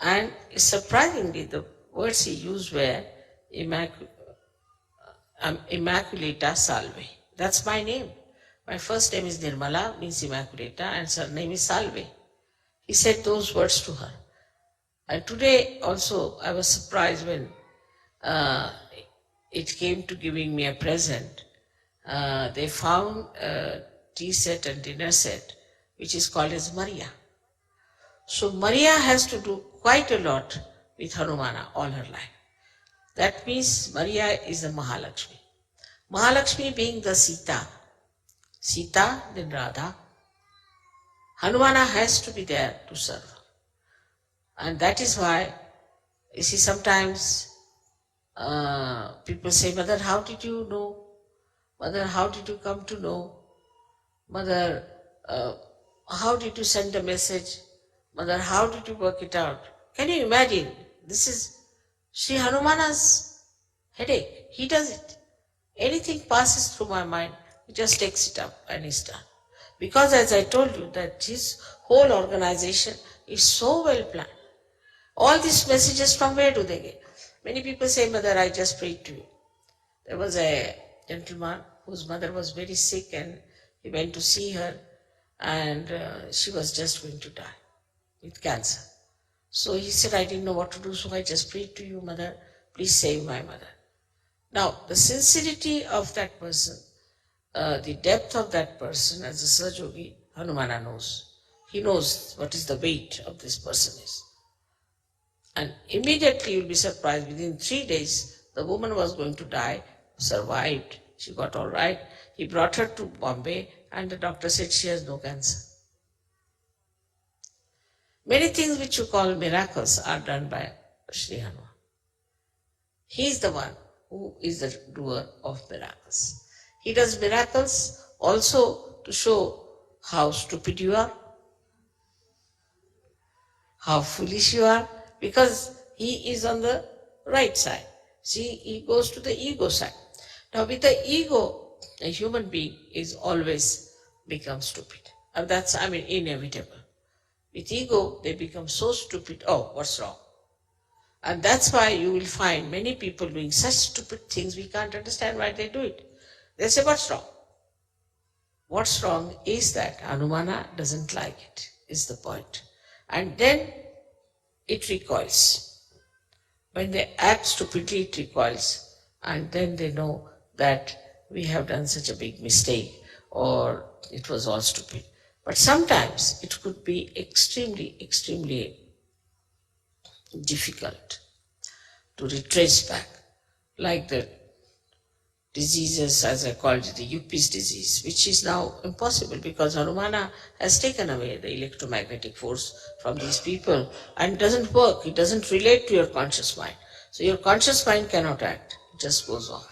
And surprisingly, the words he used were Immaculata Salve. That's my name. My first name is Nirmala, means Immaculata, and surname is Salve. He said those words to her. And today also I was surprised when it came to giving me a present. They found a tea set and dinner set, which is called as Maria. So Maria has to do quite a lot with Hanumana all her life. That means Maria is the Mahalakshmi. Mahalakshmi being the Sita. Sita, then Radha. Hanumana has to be there to serve her. And that is why, you see, sometimes people say, Mother, how did you know? Mother, how did you come to know? Mother, how did you send a message? Mother, how did you work it out? Can you imagine? This is Sri Hanumana's headache. He does it. Anything passes through my mind, he just takes it up and he's done. Because as I told you, that his whole organization is so well planned. All these messages, from where do they get? Many people say, Mother, I just prayed to you. There was a gentleman whose mother was very sick and he went to see her, and she was just going to die with cancer. So he said, I didn't know what to do, so I just prayed to you, Mother, please save my mother. Now, the sincerity of that person, the depth of that person, as a Sahajogi, Hanumana knows. He knows what is the weight of this person is. And immediately you'll be surprised, within 3 days, the woman was going to die, survived, she got all right. He brought her to Bombay and the doctor said she has no cancer. Many things which you call miracles are done by Sri Hanuman. He is the one who is the doer of miracles. He does miracles also to show how stupid you are, how foolish you are, because he is on the right side. See, he goes to the ego side. Now with the ego, a human being is always become stupid. And that's, inevitable. With ego, they become so stupid, oh, what's wrong? And that's why you will find many people doing such stupid things, we can't understand why they do it. They say, what's wrong? What's wrong is that Hanumana doesn't like it, is the point. And then it recoils. When they act stupidly, it recoils. And then they know that we have done such a big mistake, or it was all stupid. But sometimes it could be extremely, extremely difficult to retrace back, like the diseases, as I called it, the Yuppies disease, which is now impossible because Hanumana has taken away the electromagnetic force from these people and doesn't work, it doesn't relate to your conscious mind. So your conscious mind cannot act, it just goes off.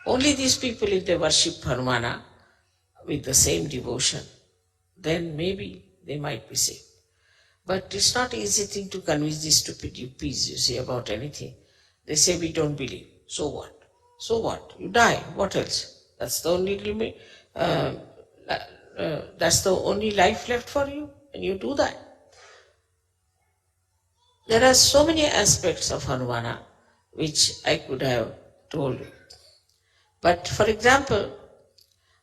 Only these people, if they worship Hanumana with the same devotion, then maybe they might be saved. But it's not easy thing to convince these stupid Yuppies, you see, about anything. They say, we don't believe. So what? So what? You die. What else? That's the only that's the only life left for you, and you do that. There are so many aspects of Hanumana which I could have told you. But for example,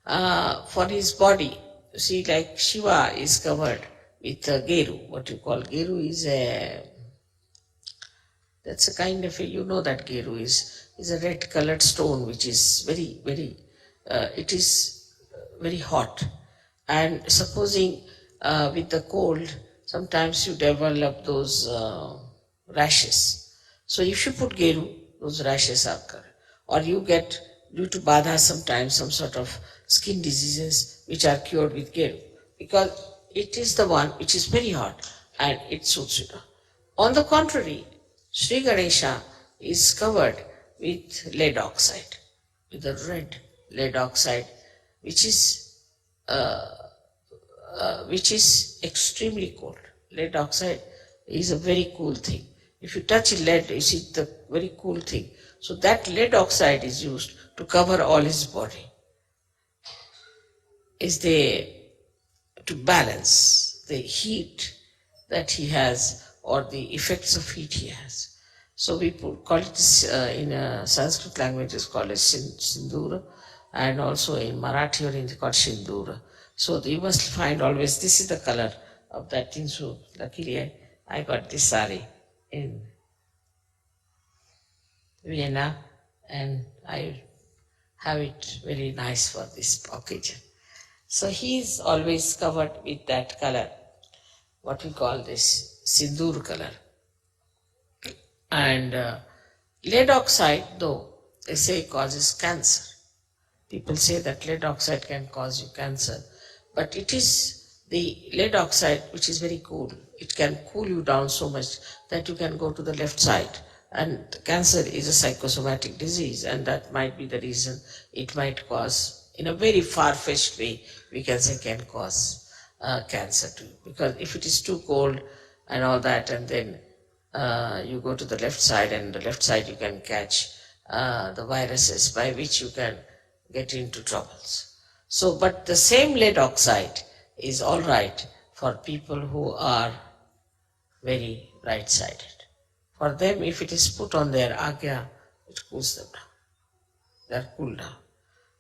for his body, you see, like Shiva is covered with a geru. What you call geru is that's a kind of you know that geru is a red colored stone which is very, very, it is very hot. And supposing with the cold, sometimes you develop those rashes. So if you put geru, those rashes are covered. Or you get, due to badha, sometimes some sort of skin diseases which are cured with geru, because it is the one which is very hot and it suits you. On the contrary, Sri Ganesha is covered with lead oxide, with a red lead oxide, which is extremely cold. Lead oxide is a very cool thing. If you touch lead, you see the very cool thing. So that lead oxide is used to cover all his body. To balance the heat that he has or the effects of heat he has. So we call it in Sanskrit language is called as Sindura, and also in Marathi or Hindi called Shindura. So you must find always this is the color of that thing. So luckily I got this sari in Vienna and I have it very nice for this occasion. So he is always covered with that color, what we call this Sindur color. And lead oxide, though, they say causes cancer. People say that lead oxide can cause you cancer, but it is the lead oxide which is very cool. It can cool you down so much that you can go to the left side. And cancer is a psychosomatic disease, and that might be the reason it might cause, in a very far-fetched way, we can say can cause cancer too. Because if it is too cold and all that, and then you go to the left side, and the left side you can catch the viruses by which you can get into troubles. So, but the same lead oxide is all right for people who are very right-sided. For them, if it is put on their agya, it cools them down. They are cooled down.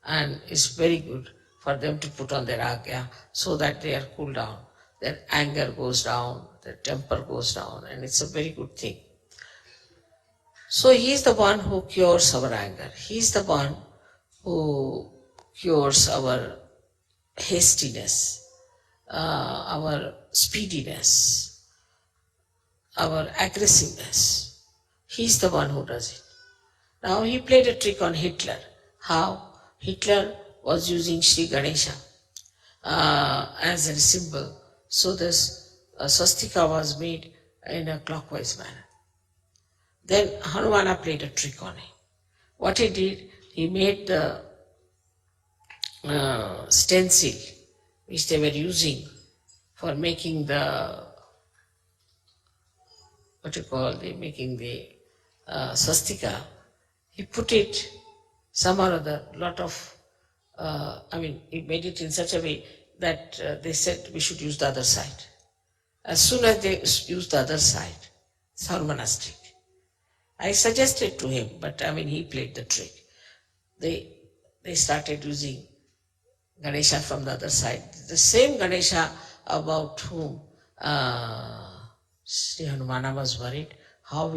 And it's very good for for them to put on their agya so that they are cooled down. Their anger goes down, their temper goes down, and it's a very good thing. So he is the one who cures our anger. He is the one who cures our hastiness, our speediness, our aggressiveness. He is the one who does it. Now he played a trick on Hitler. How? Hitler was using Sri Ganesha as a symbol. So this swastika was made in a clockwise manner. Then Hanumana played a trick on him. What he did, he made the stencil which they were using for making the, making the swastika. He put it some or other, he made it in such a way that they said we should use the other side. As soon as they used the other side, it's Hanumana's trick. I suggested to him, but he played the trick. They started using Ganesha from the other side. The same Ganesha about whom Sri Hanumana was worried. How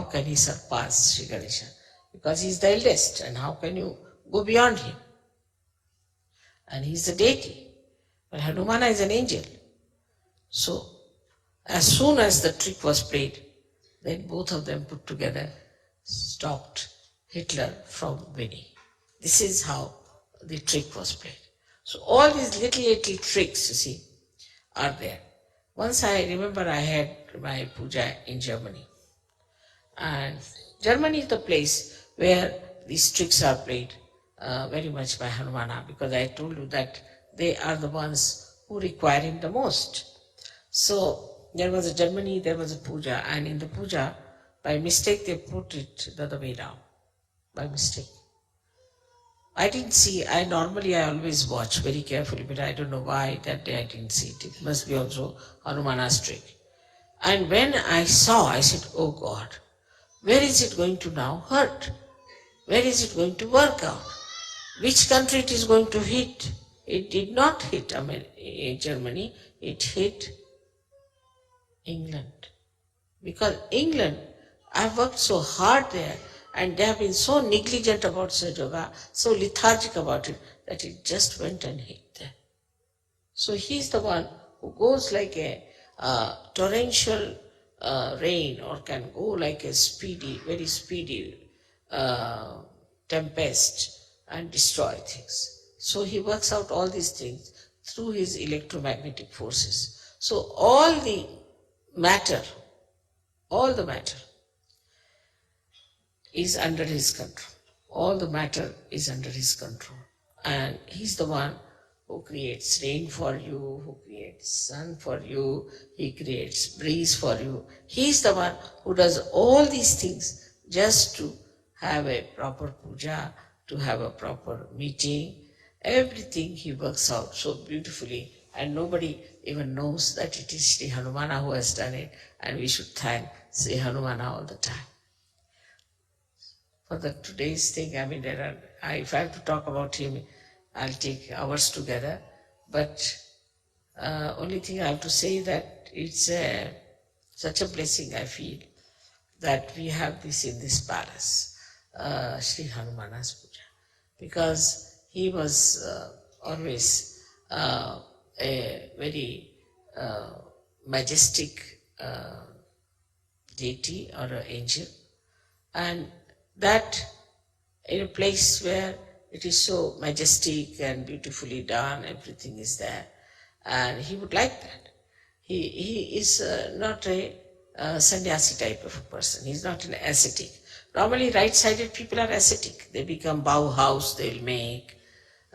can he surpass Sri Ganesha? Because he is the eldest, and how can you go beyond him? And he is a deity. But Hanumana is an angel. So, as soon as the trick was played, then both of them put together stopped Hitler from winning. This is how the trick was played. So all these little tricks, you see, are there. Once I remember I had my puja in Germany. And Germany is the place where these tricks are played very much by Hanumana, because I told you that they are the ones who require him the most. So there was a Germany, there was a puja, and in the puja, by mistake, they put it the other way down. By mistake. I didn't see, I always watch very carefully, but I don't know why that day I didn't see it. It must be also Hanumana's trick. And when I saw, I said, oh God, where is it going to now hurt? Where is it going to work out? Which country it is going to hit? It did not hit Germany, it hit England. Because England, I've worked so hard there, and they have been so negligent about Sahaja Yoga, so lethargic about it, that it just went and hit there. So he's the one who goes like a torrential rain, or can go like a very speedy tempest and destroy things. So he works out all these things through his electromagnetic forces. So all the matter is under his control. All the matter is under his control. And he's the one who creates rain for you, who creates sun for you, he creates breeze for you. He's the one who does all these things just to have a proper puja, to have a proper meeting. Everything he works out so beautifully, and nobody even knows that it is Sri Hanumana who has done it, and we should thank Sri Hanumana all the time. For today's thing, if I have to talk about him, I'll take hours together, but only thing I have to say that it's such a blessing I feel that we have this in this palace, Sri Hanumana's puja, because he was always a very majestic deity or an angel, and that in a place where it is so majestic and beautifully done, everything is there, and he would like that. He is not a sannyasi type of a person. He's not an ascetic. Normally right-sided people are ascetic. They become Bauhaus, they'll make.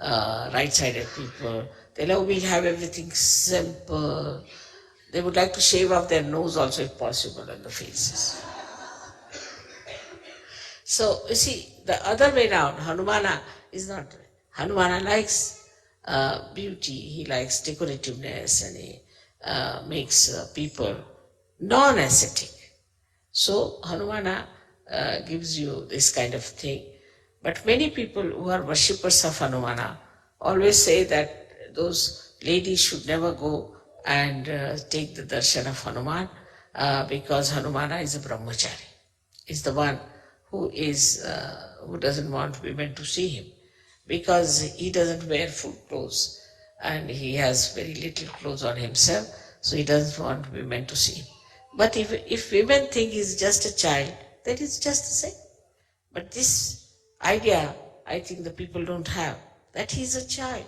Right-sided people, we'll have everything simple. They would like to shave off their nose also if possible on the faces. So, you see, the other way around, Hanumana is not. Hanumana likes beauty, he likes decorativeness, and he makes people non-ascetic. So, Hanumana gives you this kind of thing. But many people who are worshippers of Hanumana, always say that those ladies should never go and take the darshan of Hanuman because Hanumana is a brahmachari. Is the one who doesn't want women to see him because he doesn't wear full clothes and he has very little clothes on himself, so he doesn't want women to see him. But if women think he's just a child, then it's just the same. But this idea, I think the people don't have, that he's a child.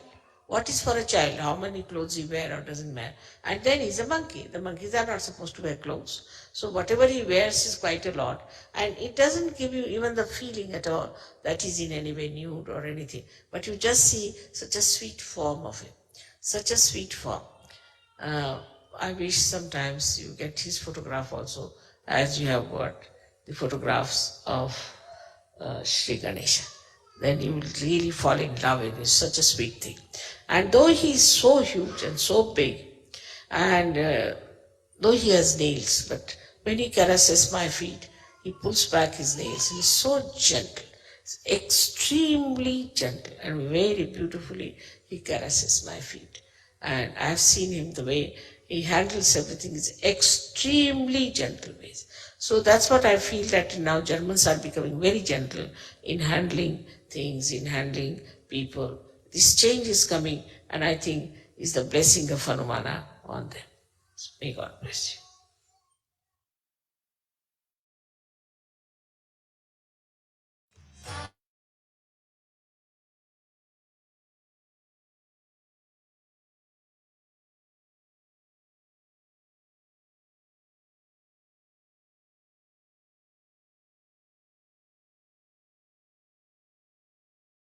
What is for a child? How many clothes he wear or doesn't wear? And then he's a monkey. The monkeys are not supposed to wear clothes. So whatever he wears is quite a lot. And it doesn't give you even the feeling at all that he's in any way nude or anything. But you just see such a sweet form of him. Such a sweet form. Uh, I wish sometimes you get his photograph also, as you have got the photographs of Sri Ganesha. Then you will really fall in love with it. It's such a sweet thing. And though he is so huge and so big, and though he has nails, but when he caresses my feet, he pulls back his nails. He's so gentle, extremely gentle, and very beautifully he caresses my feet. And I've seen him the way he handles everything is extremely gentle ways. So that's what I feel, that now Germans are becoming very gentle in handling things, in handling people. This change is coming, and I think is the blessing of Hanumana on them. May God bless you.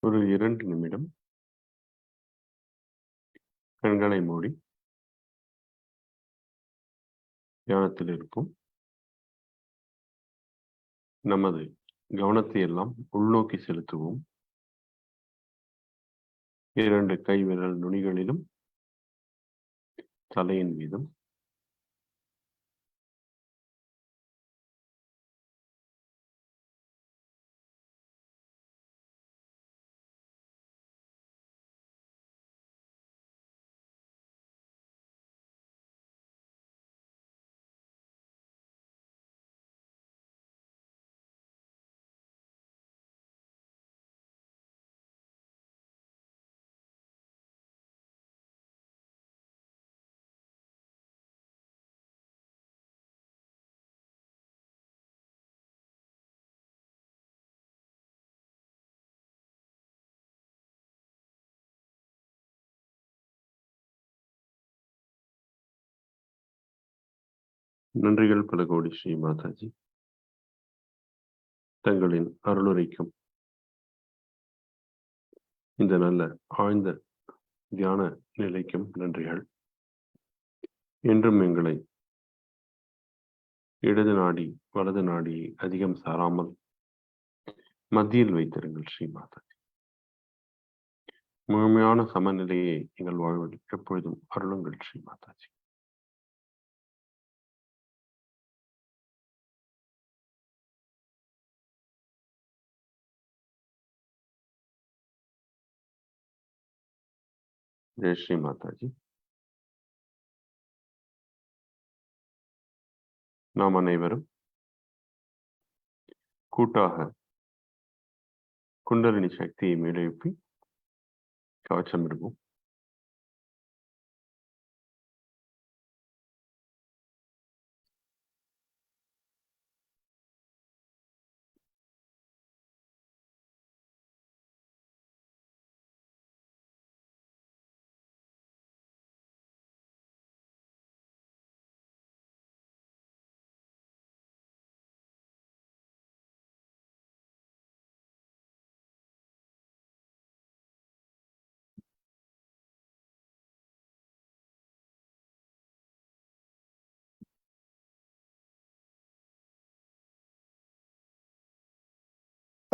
ஒரு 2 நிமிடம் கண்களை மூடி தியானத்தில் இருப்போம். நமது கவனத்தை எல்லாம் உள்நோக்கி செலுத்துவோம். 2 கை விரல் நுனிகளிலும் தலையின் மீதும் நன்றிகள் பல கோடி ஸ்ரீ மாதாஜி. தங்களின் அருளுரைக்கும் இந்த நல்ல ஆழ்ந்த தியான நிலைக்கும் நன்றிகள். என்றும் எங்களை இடது நாடி வலது நாடியை அதிகம் சாராமல் மத்தியில் வைத்திருங்கள் ஸ்ரீ மாதாஜி. முழுமையான சமநிலையை எங்கள் வாழ்வில் எப்பொழுதும் அருளுங்கள் ஸ்ரீ மாதாஜி. ஜெய் ஸ்ரீ மாதாஜி. நாம் அனைவரும் கூட்டாக குண்டலினி சக்தியை மேலெழுப்பி கவச்சமிடுவோம்.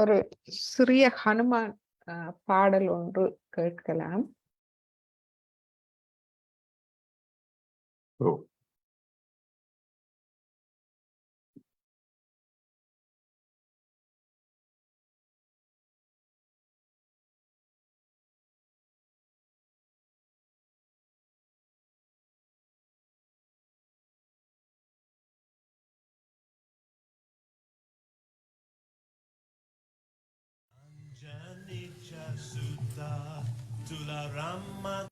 ஒரு சிறிய ஹனுமான் பாடல் ஒன்று கேட்கலாம். ஓ Sutta Tula Rama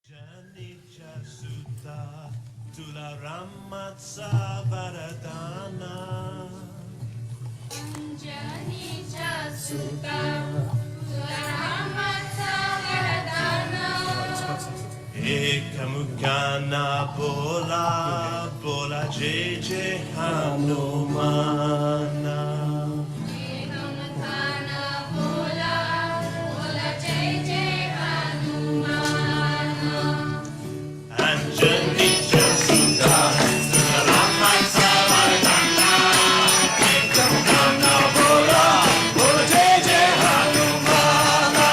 Janija Sutta Tula Ramatsa Varadana Janija Sutta Tularamata Varadana Ekamukana Bola Bola Jeje Hanumana Ekamakana Bola Bola Jai Jai Hanumana Anjanija Sutta Tula Ramatsa Varadana Ekamukana Bola Bola Jeje Hanumana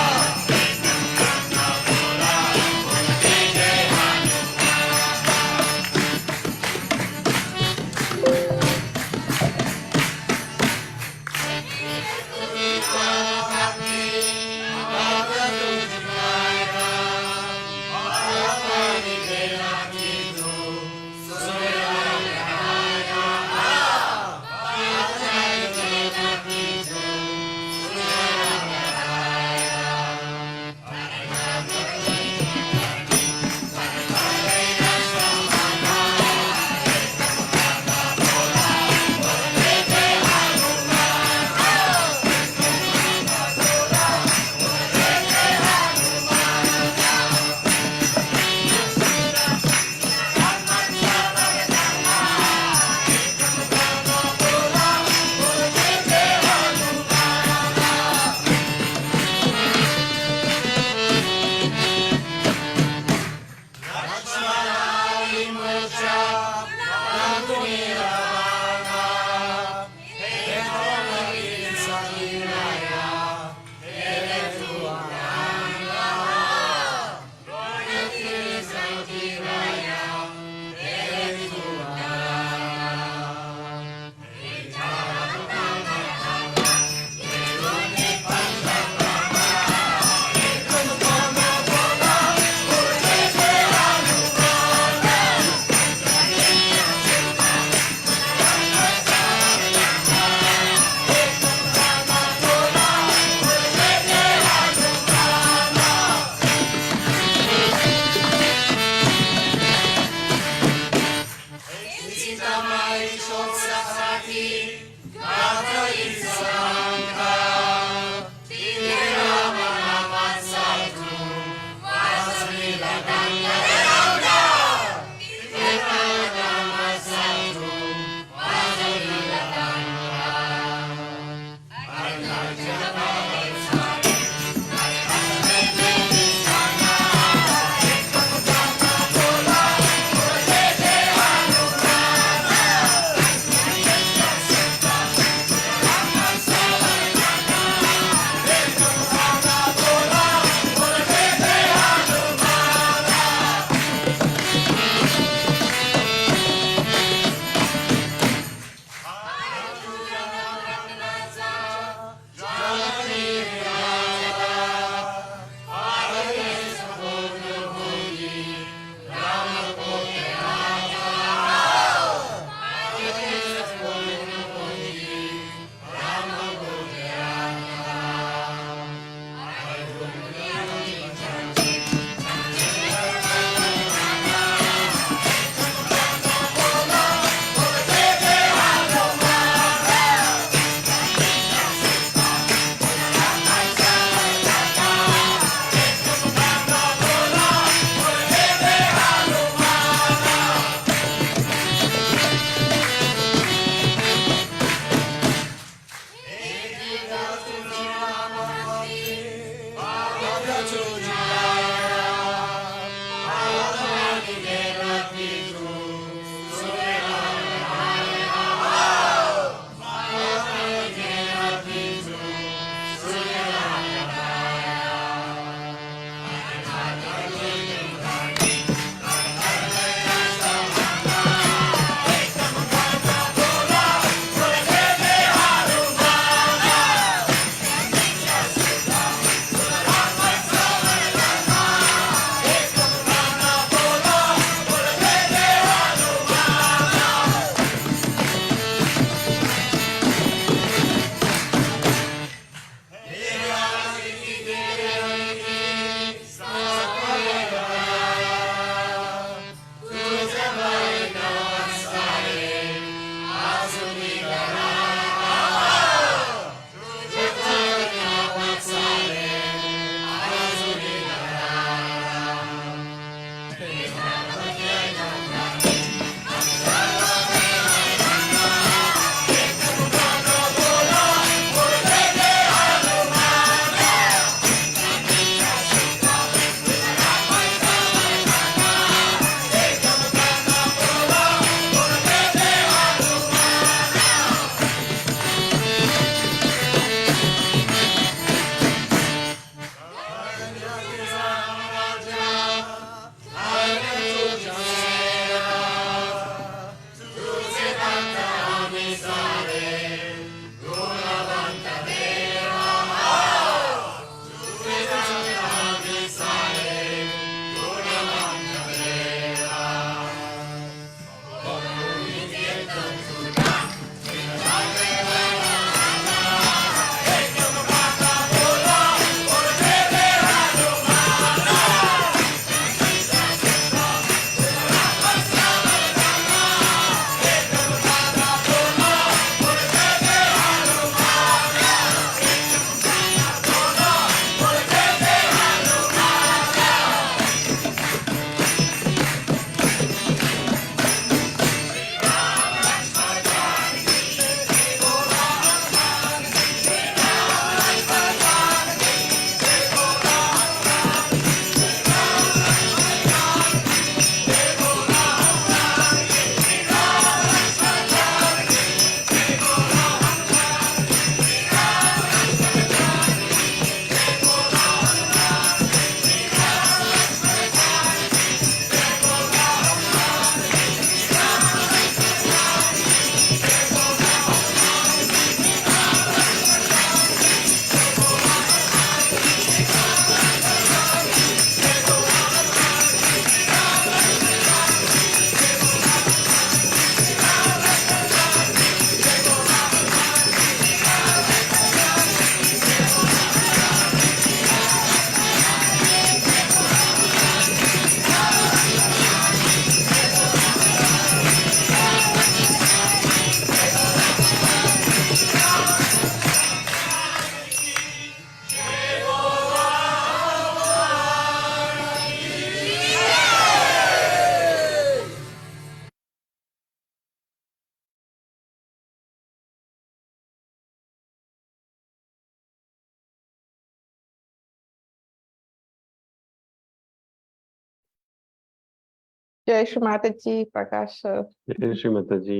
Jai Sri Mataji Prakash sir. Jai Sri Mataji.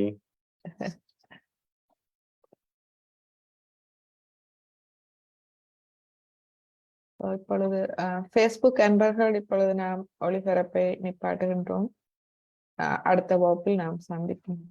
இப்பொழுது Facebook அன்பர்கள் இப்பொழுது நாம் ஒளிபரப்பை நிப்பாட்டுகின்றோம். அடுத்த வகுப்பில் நாம் சந்திப்போம்.